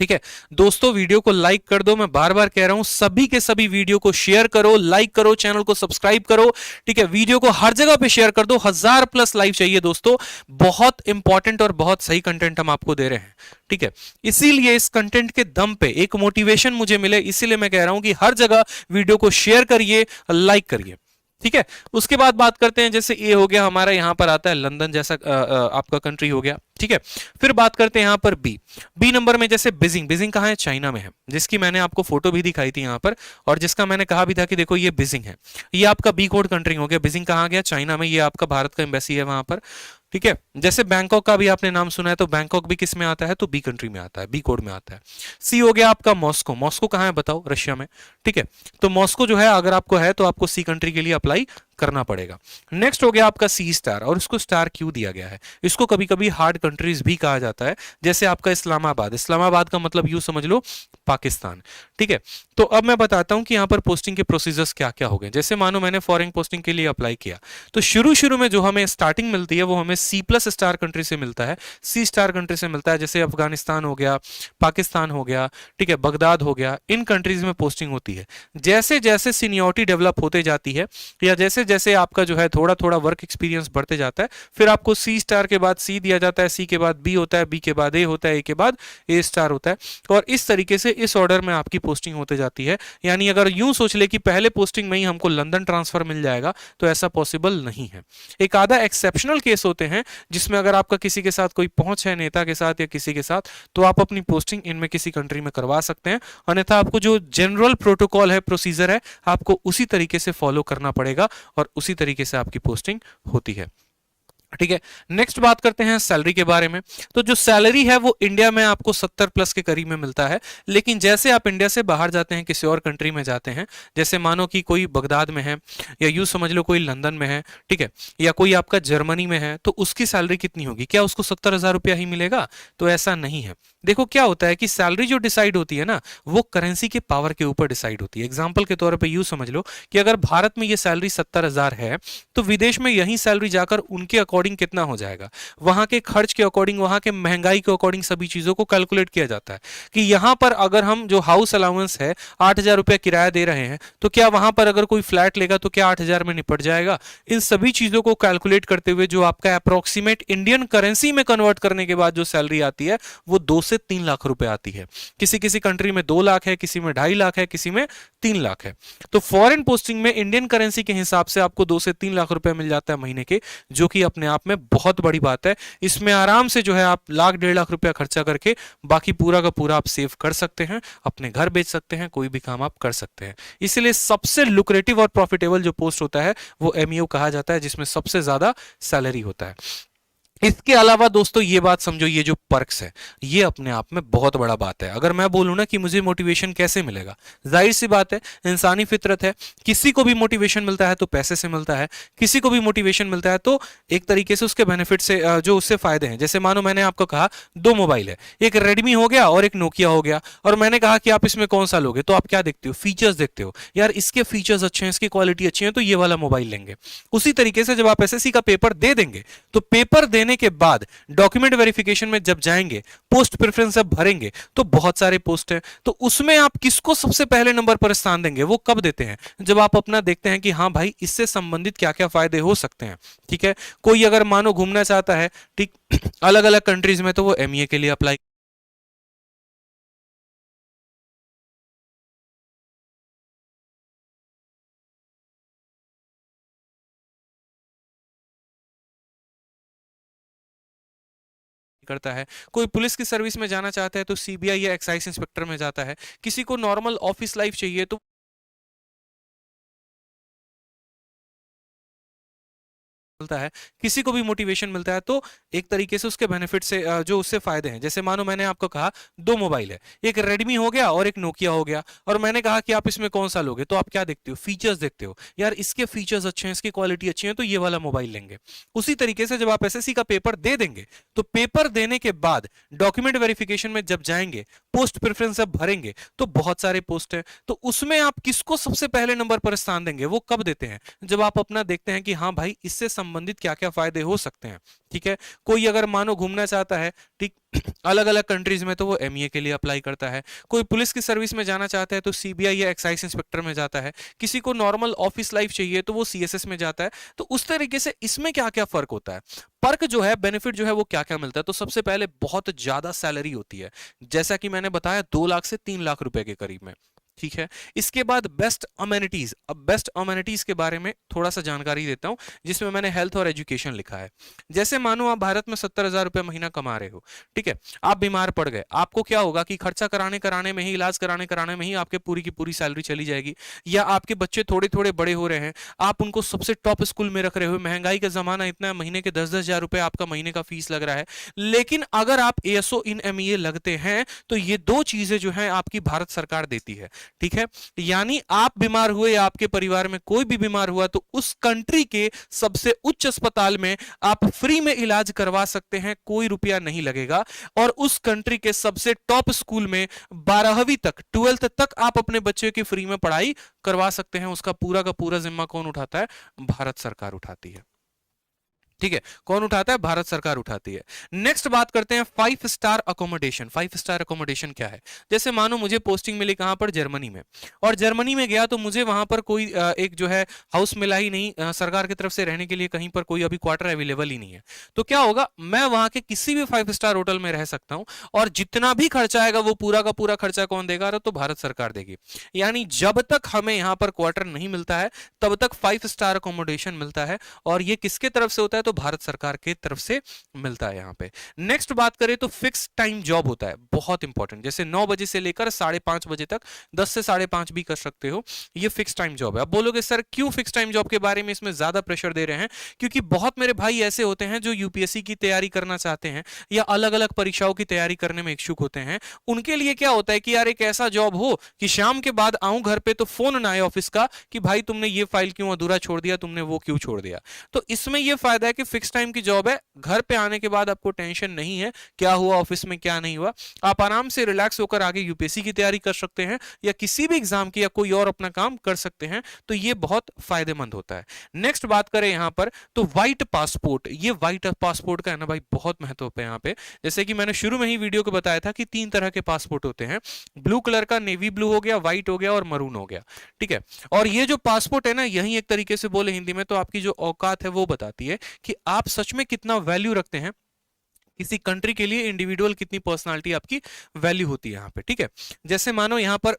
Speaker 1: ठीक है दोस्तों, वीडियो को लाइक कर दो, मैं बार बार कह रहा हूं सभी के सभी वीडियो को शेयर करो, लाइक करो, चैनल को सब्सक्राइब करो। ठीक है, वीडियो को हर जगह पे शेयर कर दो, 1000+ लाइक चाहिए दोस्तों, बहुत इंपॉर्टेंट और बहुत सही कंटेंट हम आपको दे रहे हैं। ठीक है, इसीलिए इस कंटेंट के दम पे एक मोटिवेशन मुझे मिले, इसीलिए मैं कह रहा हूं कि हर जगह वीडियो को शेयर करिए, लाइक करिए। ठीक है, उसके बाद बात करते हैं, जैसे ए हो गया हमारा, यहां पर आता है लंदन जैसा आपका कंट्री हो गया। ठीक है, फिर बात करते हैं यहां पर बी, बी नंबर में जैसे बीजिंग, बीजिंग कहां है? चाइना में है, जिसकी मैंने आपको फोटो भी दिखाई थी यहां पर, और जिसका मैंने कहा भी था कि देखो ये बीजिंग है, ये आपका बी कोड कंट्री हो गया। बीजिंग कहां गया? चाइना में, ये आपका भारत का एम्बेसी है वहां पर। ठीक है, जैसे बैंकॉक का भी आपने नाम सुना है, तो बैंकॉक भी किस में आता है? तो बी कंट्री में आता है, बी कोड में आता है। सी हो गया आपका मॉस्को, मॉस्को कहां है बताओ? रशिया में। ठीक है, तो मॉस्को जो है अगर आपको है तो आपको सी कंट्री के लिए अप्लाई करना पड़ेगा। नेक्स्ट हो गया आपका सी स्टार, और इसको स्टार क्यों दिया गया है? इसको कभी कभी हार्ड कंट्रीज भी कहा जाता है, जैसे आपका इस्लामाबाद, इस्लामाबाद का मतलब यूं समझ लो पाकिस्तान। ठीक है, तो अब मैं बताता हूं कि यहां पर पोस्टिंग के प्रोसीजर्स क्या क्या हो गए। जैसे मानो मैंने फॉरेन पोस्टिंग के लिए अप्लाई किया, तो शुरू शुरू में जो हमें स्टार्टिंग मिलती है वो हमें सी प्लस स्टार कंट्री से मिलता है, सी स्टार कंट्री से मिलता है। जैसे अफगानिस्तान हो गया, पाकिस्तान हो गया, ठीक है, बगदाद हो गया, इन कंट्रीज में पोस्टिंग होती है। जैसे जैसे सीनियोरिटी डेवलप होते जाती है, या जैसे जैसे आपका जो है थोड़ा थोड़ा वर्क एक्सपीरियंस बढ़ते जाता है, फिर आपको सी स्टार के बाद सी दिया जाता है, सी के बाद बी होता है, बी के बाद ए होता है, ए के बाद ए स्टार होता है, और इस तरीके से इस ऑर्डर में आपकी पोस्टिंग होते जाती है। यानी अगर यूं सोच ले कि पहले पोस्टिंग में ही हमको लंदन ट्रांसफर मिल जाएगा, तो ऐसा पॉसिबल नहीं है। एक आधा एक्सेप्शनल केस होते हैं जिसमें अगर आपका किसी के साथ कोई पहुंच है, नेता के साथ या किसी के साथ, तो आप अपनी पोस्टिंग इनमें किसी कंट्री में करवा सकते हैं। अन्यथा आपको जो जनरल प्रोटोकॉल है, प्रोसीजर है, आपको उसी तरीके से फॉलो करना पड़ेगा और उसी तरीके से आपकी पोस्टिंग होती है। ठीक है, नेक्स्ट बात करते हैं सैलरी के बारे में। तो जो सैलरी है वो इंडिया में आपको 70+ के करीब में मिलता है, लेकिन जैसे आप इंडिया से बाहर जाते हैं, किसी और कंट्री में जाते हैं, जैसे मानो कि कोई बगदाद में है, या यूं समझ लो कोई लंदन में है, ठीक है, या कोई आपका जर्मनी में है, तो उसकी सैलरी कितनी होगी? क्या उसको 70,000 रुपया ही मिलेगा? तो ऐसा नहीं है। देखो क्या होता है कि सैलरी जो डिसाइड होती है ना, वो करेंसी के पावर के ऊपर डिसाइड होती है। एग्जाम्पल के तौर पर यूं समझ लो कि अगर भारत में ये सैलरी 70,000 है, तो विदेश में यही सैलरी जाकर उनके अकॉर्डिंग कितना हो जाएगा, वहां के खर्च के अकॉर्डिंग, वहां के महंगाई के अकॉर्डिंग सभी चीजों को कैलकुलेट किया जाता है कि यहां पर अगर हम जो हाउस अलाउंस है 8,000 रुपया किराया दे रहे हैं, तो क्या वहां पर अगर कोई फ्लैट लेगा तो क्या 8,000 में निपट जाएगा? इन सभी चीजों को कैलकुलेट करते हुए जो आपका अप्रोक्सीमेट इंडियन करेंसी में कन्वर्ट करने के बाद जो सैलरी आती है, वो 2 से 3 लाख रुपए आती है। किसी किसी कंट्री में 2 लाख है, किसी में 2.5 लाख है, किसी में 3 लाख है। तो फॉरेन पोस्टिंग में इंडियन करेंसी के हिसाब से आपको 2 से 3 लाख रुपए मिल जाता है महीने के, जो कि अपने आप में बहुत बड़ी बात है। इसमें आराम से जो है आप लाख 1.5 लाख रुपया खर्चा करके बाकी पूरा का पूरा आप सेव कर सकते हैं, अपने घर बेच सकते हैं, कोई भी काम आप कर सकते हैं। इसलिए सबसे लुक्रेटिव और प्रॉफिटेबल जो पोस्ट होता है वो एमईओ कहा जाता है, जिसमें सबसे ज्यादा सैलरी होता है। इसके अलावा दोस्तों ये बात समझो, ये जो पर्क्स है ये अपने आप में बहुत बड़ा बात है। अगर मैं बोलूं ना कि मुझे मोटिवेशन कैसे मिलेगा, जाहिर सी बात है, इंसानी फितरत है, किसी को भी मोटिवेशन मिलता है तो पैसे से मिलता है, किसी को भी मोटिवेशन मिलता है तो एक तरीके से उसके बेनिफिट से, जो उससे फायदे हैं। जैसे मानो मैंने आपको कहा 2 मोबाइल है, एक रेडमी हो गया और एक नोकिया हो गया, और मैंने कहा कि आप इसमें कौन सा लोगे, तो आप क्या देखते हो? फीचर्स देखते हो, यार इसके फीचर्स अच्छे हैं, इसकी क्वालिटी अच्छी है, तो ये वाला मोबाइल लेंगे। उसी तरीके से जब आप एसएससी का पेपर दे देंगे, तो पेपर देने के बाद डॉक्यूमेंट वेरिफिकेशन में जब जाएंगे, पोस्ट प्रेफरेंस जब भरेंगे, तो बहुत सारे पोस्ट हैं, तो उसमें आप किसको सबसे पहले नंबर पर स्थान देंगे? वो कब देते हैं? जब आप अपना देखते हैं कि हाँ भाई इससे संबंधित क्या क्या फायदे हो सकते हैं। ठीक है, कोई अगर मानो घूमना चाहता है, ठीक, अलग अलग कंट्रीज में, तो वो एमईए के लिए अप्लाई करता है, कोई पुलिस की सर्विस में जाना चाहता है तो सीबीआई या एक्साइज इंस्पेक्टर में जाता है, किसी को नॉर्मल ऑफिस लाइफ चाहिए तो मिलता है, किसी को भी मोटिवेशन मिलता है। तो एक तरीके से उसके बेनिफिट से जो उससे फायदे हैं, जैसे मानो मैंने आपको कहा दो मोबाइल है, एक रेडमी हो गया और एक नोकिया हो गया, और मैंने कहा कि आप इसमें कौन सा लोगे, तो आप क्या देखते हो, फीचर्स देखते हो, यार इसके फीचर्स अच्छे हैं, इसकी क्वालिटी अच्छी है, तो ये वाला मोबाइल लेंगे। उसी तरीके से जब आप एसएससी का पेपर दे देंगे तो पेपर देने के बाद डॉक्यूमेंट वेरिफिकेशन में जब जाएंगे, पोस्ट प्रेफरेंस जब भरेंगे, तो बहुत सारे पोस्ट है, तो उसमें आप किसको सबसे पहले नंबर पर स्थान देंगे, वो कब देते हैं, जब आप अपना देखते हैं कि हाँ भाई इससे संबंधित क्या क्या फायदे हो सकते हैं। ठीक है, कोई अगर मानो घूमना चाहता है, ठीक, अलग अलग कंट्रीज में, तो वो एमईए के लिए अप्लाई करता है, कोई पुलिस की सर्विस में जाना चाहता है तो सीबीआई या एक्साइज इंस्पेक्टर में जाता है, किसी को नॉर्मल ऑफिस लाइफ चाहिए तो वो सीएसएस में जाता है। तो उस तरीके से इसमें क्या क्या फर्क होता है, पर्क जो है, बेनिफिट जो है वो क्या क्या मिलता है। तो सबसे पहले बहुत ज्यादा सैलरी होती है, जैसा कि मैंने बताया 2 लाख से 3 लाख रुपए के करीब में। ठीक है, इसके बाद बेस्ट अमेनिटीज। अब बेस्ट अमेनिटीज के बारे में थोड़ा सा जानकारी देता हूं, जिसमें मैंने हेल्थ और एजुकेशन लिखा है। जैसे मानो आप भारत में 70,000 रुपए महीना कमा रहे हो, ठीक है, आप बीमार पड़ गए, आपको क्या होगा कि खर्चा कराने कराने में ही, इलाज कराने कराने में ही आपके पूरी की पूरी सैलरी चली जाएगी। या आपके बच्चे थोड़े थोड़े बड़े हो रहे हैं, आप उनको सबसे टॉप स्कूल में रख रहे हो, महंगाई का जमाना इतना, महीने के 10-10 हजार रुपए आपका महीने का फीस लग रहा है। लेकिन अगर आप एएसओ इन एमईए लगते हैं तो ये दो चीजें जो है आपकी भारत सरकार देती है। ठीक है, यानी आप बीमार हुए या आपके परिवार में कोई भी बीमार हुआ तो उस कंट्री के सबसे उच्च अस्पताल में आप फ्री में इलाज करवा सकते हैं, कोई रुपया नहीं लगेगा। और उस कंट्री के सबसे टॉप स्कूल में 12वीं तक, 12th तक आप अपने बच्चे की फ्री में पढ़ाई करवा सकते हैं। उसका पूरा का पूरा जिम्मा कौन उठाता है, भारत सरकार उठाती है। ठीक है, कौन उठाता है, भारत सरकार उठाती है। नेक्स्ट बात करते हैं 5 स्टार अकोमोडेशन। 5 स्टार अकोमोडेशन क्या है, जैसे मानो मुझे पोस्टिंग मिली कहां पर, जर्मनी में, और जर्मनी में गया तो मुझे वहां पर कोई एक जो है हाउस मिला ही नहीं, सरकार की तरफ से रहने के लिए कहीं पर कोई अभी क्वार्टर अवेलेबल ही नहीं है। तो क्या होगा, मैं वहां के किसी भी 5 स्टार होटल में रह सकता हूं, और जितना भी खर्चा आएगा वो पूरा का पूरा खर्चा कौन देगा, तो भारत सरकार देगी। यानी जब तक हमें यहां पर क्वार्टर नहीं मिलता है तब तक 5 स्टार अकोमोडेशन मिलता है, और ये किसके तरफ से होता है, तो भारत सरकार की तरफ से मिलता है यहां पे। नेक्स्ट बात करें तो फिक्स टाइम जॉब होता है, बहुत इंपॉर्टेंट, जैसे 9 बजे से लेकर 5:30 बजे तक, 10 से 5:30 भी कर सकते हो, ये फिक्स टाइम जॉब है। अब बोलोगे सर क्यों फिक्स टाइम जॉब के बारे में इसमें ज्यादा प्रेशर दे रहे हैं, क्योंकि बहुत मेरे भाई ऐसे होते हैं जो यूपीएससी की तैयारी करना चाहते हैं या अलग अलग परीक्षाओं की तैयारी करने में इच्छुक होते हैं। उनके लिए क्या होता है कि यार एक ऐसा जॉब हो कि शाम के बाद आऊं घर पे तो फोन ना आए ऑफिस का कि भाई तुमने ये फाइल क्यों अधूरा छोड़ दिया, तुमने वो क्यों छोड़ दिया। तो इसमें यह फायदा है कि फिक्स टाइम की जॉब है, घर पे आने के बाद आपको टेंशन नहीं है क्या हुआ ऑफिस में क्या नहीं हुआ, आप आराम से रिलैक्स होकर आगे यूपीएससी की तैयारी कर सकते हैं या किसी भी एग्जाम की या कोई और अपना काम कर सकते हैं। तो ये बहुत फायदेमंद होता है। नेक्स्ट बात करें यहां पर तो व्हाइट पासपोर्ट। ये व्हाइट पासपोर्ट का है ना भाई बहुत महत्व है यहां पे। जैसे कि मैंने शुरू में ही वीडियो को बताया था कि 3 तरह के पासपोर्ट होते हैं, ब्लू कलर का, नेवी ब्लू हो गया, व्हाइट हो गया और मरून हो गया। ठीक है, और ये जो पासपोर्ट है ना, यही एक तरीके से बोले हिंदी में तो आपकी जो औकात है वो बताती है कि आप सच में कितना वैल्यू रखते हैं किसी कंट्री के लिए, इंडिविजुअल कितनी पर्सनालिटी आपकी वैल्यू होती है यहाँ पे। ठीक है, जैसे मानो यहाँ पर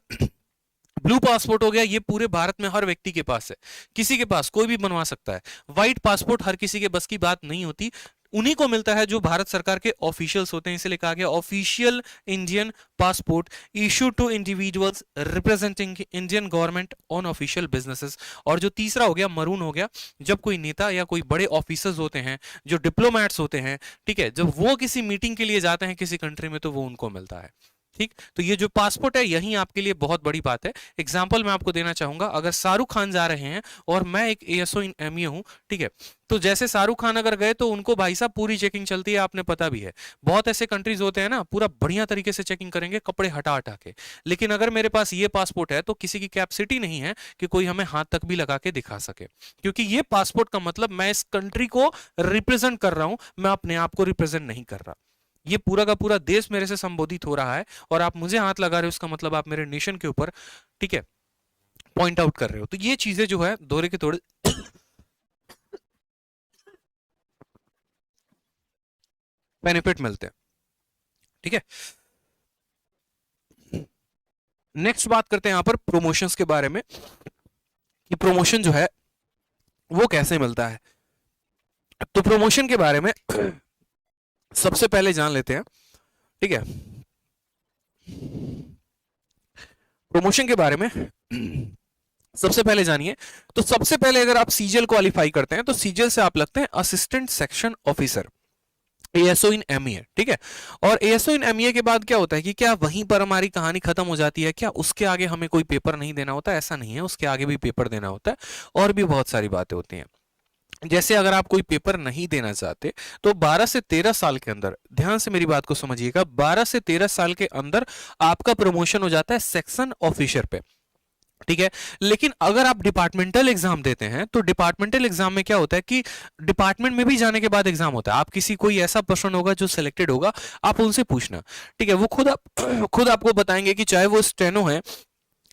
Speaker 1: ब्लू पासपोर्ट हो गया, ये पूरे भारत में हर व्यक्ति के पास है, किसी के पास कोई भी बनवा सकता है। व्हाइट पासपोर्ट हर किसी के बस की बात नहीं होती, उन्हीं को मिलता है जो भारत सरकार के ऑफिशियल्स होते हैं। इसे लिखा गया official Indian passport issue to individuals representing Indian government on official businesses. और जो तीसरा हो गया मरून हो गया, जब कोई नेता या कोई बड़े ऑफिसर्स होते हैं, जो डिप्लोमैट्स होते हैं, ठीक है, जब वो किसी मीटिंग के लिए जाते हैं किसी कंट्री में तो वो उनको मिलता है। ठीक, तो ये जो पासपोर्ट है यही आपके लिए बहुत बड़ी बात है। एग्जांपल मैं आपको देना चाहूंगा, अगर शाहरुख खान जा रहे हैं और मैं एक एएसओ इन एमईए हूं, ठीक है, तो जैसे शाहरुख खान अगर गए तो उनको भाई साहब पूरी चेकिंग चलती है, आपने पता भी है। बहुत ऐसे कंट्रीज होते हैं ना, पूरा बढ़िया तरीके से चेकिंग करेंगे कपड़े हटा हटा के। लेकिन अगर मेरे पास ये पासपोर्ट है तो किसी की कैपेसिटी नहीं है कि कोई हमें हाथ तक भी लगा के दिखा सके, क्योंकि ये पासपोर्ट का मतलब मैं इस कंट्री को रिप्रेजेंट कर रहा हूं, मैं अपने आप को रिप्रेजेंट नहीं कर रहा। ये पूरा का पूरा देश मेरे से संबोधित हो रहा है और आप मुझे हाथ लगा रहे हो, उसका मतलब आप मेरे नेशन के ऊपर, ठीक है, पॉइंट आउट कर रहे हो। तो ये चीजें जो है दोहरे के थोड़े बेनिफिट मिलते हैं। ठीक है, नेक्स्ट बात करते हैं यहां पर प्रमोशंस के बारे में कि प्रमोशन जो है वो कैसे मिलता है। तो प्रमोशन के बारे में सबसे पहले जान लेते हैं, ठीक है, प्रमोशन के बारे में। सबसे पहले जानिए, तो सबसे पहले अगर आप सीजीएल क्वालिफाई करते हैं तो सीजीएल से आप लगते हैं असिस्टेंट सेक्शन ऑफिसर, एएसओ इन एमईए, ठीक है। और एएसओ इन एमईए के बाद क्या होता है कि क्या वहीं पर हमारी कहानी खत्म हो जाती है? क्या उसके आगे हमें कोई पेपर नहीं देना होता? ऐसा नहीं है, उसके आगे भी पेपर देना होता है और भी बहुत सारी बातें होती हैं। जैसे अगर आप कोई पेपर नहीं देना चाहते तो 12 से 13 साल के अंदर, ध्यान से मेरी बात को समझिएगा, 12 से 13 साल के अंदर आपका प्रमोशन हो जाता है सेक्शन ऑफिसर पे, ठीक है। लेकिन अगर आप डिपार्टमेंटल एग्जाम देते हैं तो डिपार्टमेंटल एग्जाम में क्या होता है कि डिपार्टमेंट में भी जाने के बाद एग्जाम होता है। आप किसी कोई ऐसा पर्सन होगा जो सिलेक्टेड होगा, आप उनसे पूछना, ठीक है, वो खुद आपको बताएंगे कि चाहे वो स्टेनो है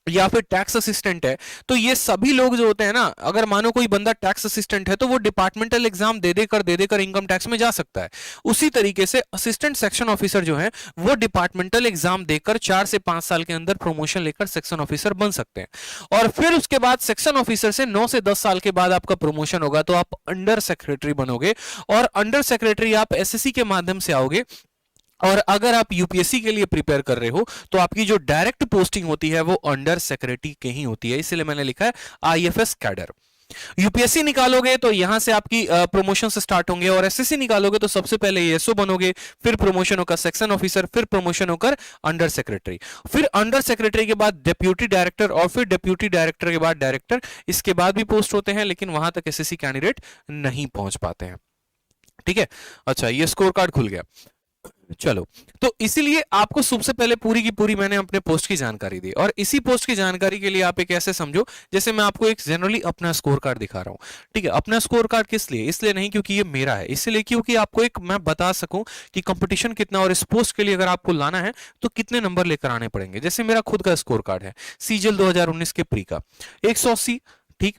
Speaker 1: या फिर टैक्स असिस्टेंट है, तो ये सभी लोग जो होते हैं ना, अगर मानो कोई बंदा टैक्स असिस्टेंट है तो वो डिपार्टमेंटल एग्जाम दे देकर इनकम टैक्स में जा सकता है। उसी तरीके से असिस्टेंट सेक्शन ऑफिसर जो है वो डिपार्टमेंटल एग्जाम देकर 4 से 5 साल के अंदर प्रमोशन लेकर सेक्शन ऑफिसर बन सकते हैं। और फिर उसके बाद सेक्शन ऑफिसर से 9 से 10 साल के बाद आपका प्रमोशन होगा तो आप अंडर सेक्रेटरी बनोगे, और अंडर सेक्रेटरी आप एसएससी के माध्यम से आओगे। और अगर आप यूपीएससी के लिए प्रिपेयर कर रहे हो तो आपकी जो डायरेक्ट पोस्टिंग होती है वो अंडर सेक्रेटरी के ही होती है, इसलिए मैंने लिखा है आईएफएस कैडर। यूपीएससी निकालोगे तो यहां से आपकी प्रमोशन से स्टार्ट होंगे, और एसएससी निकालोगे तो सबसे पहले एएसओ बनोगे, फिर प्रमोशन होकर सेक्शन ऑफिसर, फिर प्रमोशन होकर अंडर सेक्रेटरी, फिर अंडर सेक्रेटरी के बाद डेप्यूटी डायरेक्टर, और फिर डेप्यूटी डायरेक्टर के बाद डायरेक्टर। इसके बाद भी पोस्ट होते हैं लेकिन वहां तक एसएससी कैंडिडेट नहीं पहुंच पाते हैं, ठीक है। अच्छा, ये स्कोर कार्ड खुल गया। चलो, तो इसीलिए आपको सबसे पहले पूरी की पूरी मैंने अपने पोस्ट की जानकारी दी, और इसी पोस्ट की जानकारी के लिए आप एक ऐसे समझो जैसे मैं आपको एक जनरली अपना स्कोर कार्ड दिखा रहा हूं, ठीक है। अपना स्कोर कार्ड किस लिए? इसलिए नहीं क्योंकि ये मेरा है, इसलिए क्योंकि आपको एक मैं बता सकूं कि कंपटीशन कितना, और इस पोस्ट के लिए अगर आपको लाना है तो कितने नंबर लेकर आने पड़ेंगे। जैसे मेरा खुद का स्कोर कार्ड है सीजीएल 2019 के प्री का 180, ठीक।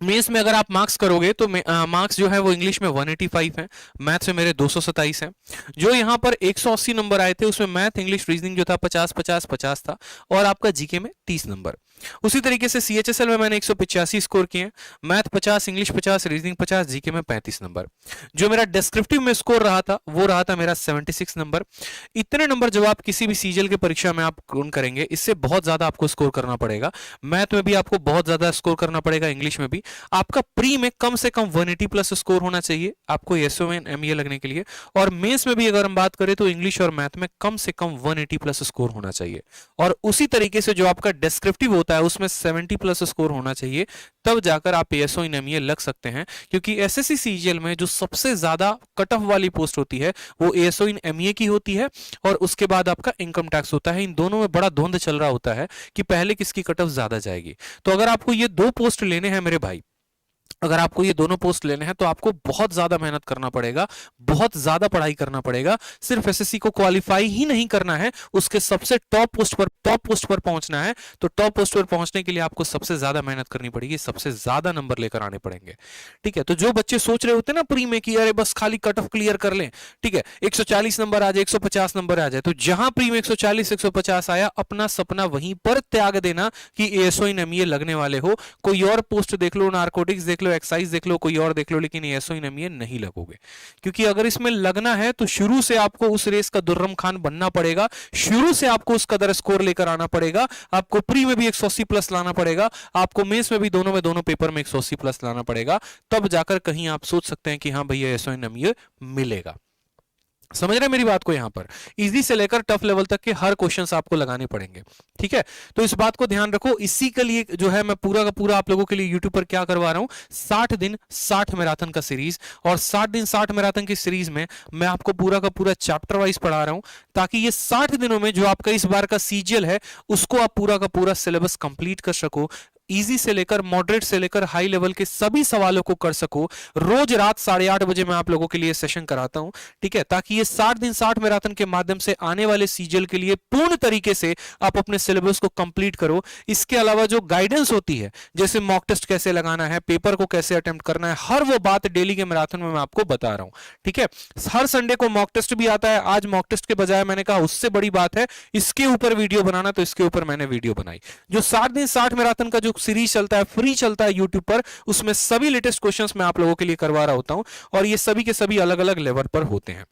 Speaker 1: मेंस में अगर आप मार्क्स करोगे तो मार्क्स जो है वो इंग्लिश में 185 है, मैथ्स में मेरे 227 है। जो यहाँ पर 180 नंबर आए थे उसमें मैथ, इंग्लिश, रीजनिंग जो था 50 50 50 था, और आपका जीके में 30 नंबर। उसी तरीके से सीएचएसएल में मैंने 185 स्कोर किए, मैथ 50, इंग्लिश 50, रीजनिंग 50, जीके में 35 नंबर। जो मेरा डिस्क्रिप्टिव में स्कोर रहा था वो रहा था मेरा 76 नंबर। इतने नंबर जब आप किसी भी सीजीएल की परीक्षा में आप ग्रोन करेंगे, इससे बहुत ज्यादा आपको स्कोर करना पड़ेगा। मैथ में भी आपको बहुत ज्यादा स्कोर करना पड़ेगा, इंग्लिश में भी। आपका प्री में कम से कम 180 प्लस स्कोर होना चाहिए आपको एसओ में एमईए लगने के लिए, और मेंस में भी अगर हम बात करें तो इंग्लिश और मैथ में कम से कम 180 प्लस स्कोर होना चाहिए। और उसी तरीके से जो आपका डिस्क्रिप्टिव होता है उसमें 70 प्लस स्कोर होना चाहिए, तब जाकर आप एएसओ इन एमईए लग सकते हैं। क्योंकि एसएससी सीजीएल में जो सबसे ज्यादा कट ऑफ वाली पोस्ट होती है वो एएसओ इन एमईए की होती है, और उसके बाद आपका इनकम टैक्स होता है। इन दोनों में बड़ा धुंध चल रहा होता है कि पहले किसकी कट ऑफ ज्यादा जाएगी। तो अगर आपको ये दो पोस्ट लेने हैं मेरे भाई, अगर आपको ये दोनों पोस्ट लेने हैं तो आपको बहुत ज्यादा मेहनत करना पड़ेगा, बहुत ज्यादा पढ़ाई करना पड़ेगा। सिर्फ एसएससी को क्वालिफाई ही नहीं करना है, उसके सबसे टॉप पोस्ट पर पहुंचना है। तो टॉप पोस्ट पर पहुंचने के लिए आपको सबसे ज्यादा मेहनत करनी पड़ेगी, सबसे ज्यादा नंबर लेकर आने पड़ेंगे, ठीक है। तो जो बच्चे सोच रहे होते हैं ना प्री में कि अरे बस खाली कट ऑफ क्लियर कर लें, ठीक है, 140 नंबर आ जाए, 150 नंबर आ जाए, तो जहां प्री में 140 150 आया, अपना सपना वहीं पर त्याग देना कि एएसओ इन एमईए लगने वाले हो। कोई और पोस्ट देख लो, नारकोटिक्स देख लो, एक्साइज देख लो, कोई और देख लो, लेकिन एएसओ इन एमईए नहीं लगोगे। क्योंकि अगर इसमें लगना है तो शुरू से आपको उस रेस का दुर्रम खान बनना पड़ेगा, शुरू से आपको उस कदर स्कोर लेकर आना पड़ेगा। आपको प्री में भी 180 प्लस लाना पड़ेगा, आपको मेंस में भी दोनों पेपर में 180 प्लस लाना पड़ेगा, तब जाकर कहीं आप सोच सकते हैं कि हाँ भैया एएसओ इन एमईए मिलेगा। समझ रहे हैं मेरी बात को? यहां पर इजी से लेकर टफ लेवल तक के हर क्वेश्चंस आपको लगाने पड़ेंगे, ठीक है। तो इस बात को ध्यान रखो। इसी के लिए जो है मैं पूरा का पूरा आप लोगों के लिए यूट्यूब पर क्या करवा रहा हूं, 60 दिन 60 मैराथन का सीरीज। और 60 दिन 60 मैराथन की सीरीज में मैं आपको पूरा का पूरा चैप्टर वाइज पढ़ा रहा हूं, ताकि ये 60 दिनों में जो आपका इस बार का सीजीएल है उसको आप पूरा का पूरा सिलेबस कंप्लीट कर सको। इजी से लेकर मॉडरेट से लेकर हाई लेवल के सभी सवालों को कर सको। रोज रात 8:30 बजे मैं आप लोगों के लिए सेशन कराता हूं, ठीक है, ताकि ये 60 दिन 60 मैराथन के माध्यम से आने वाले सीजीएल के लिए पूर्ण तरीके से आप अपने सिलेबस को कंप्लीट करो। इसके अलावा जो गाइडेंस होती है, जैसे मॉक टेस्ट कैसे लगाना है, पेपर को कैसे अटेम्प्ट करना है, हर वो बात डेली के मैराथन में मैं आपको बता रहा हूं, ठीक है। हर संडे को मॉक टेस्ट भी आता है। आज मॉक टेस्ट के बजाय मैंने कहा उससे बड़ी बात है इसके ऊपर वीडियो बनाना, तो इसके ऊपर मैंने वीडियो बनाई। जो 60 दिन 60 मैराथन का जो सीरीज चलता है, फ्री चलता है यूट्यूब पर, उसमें सभी लेटेस्ट क्वेश्चंस मैं आप लोगों के लिए करवा रहा होता हूं, और ये सभी के सभी अलग अलग लेवल पर होते हैं।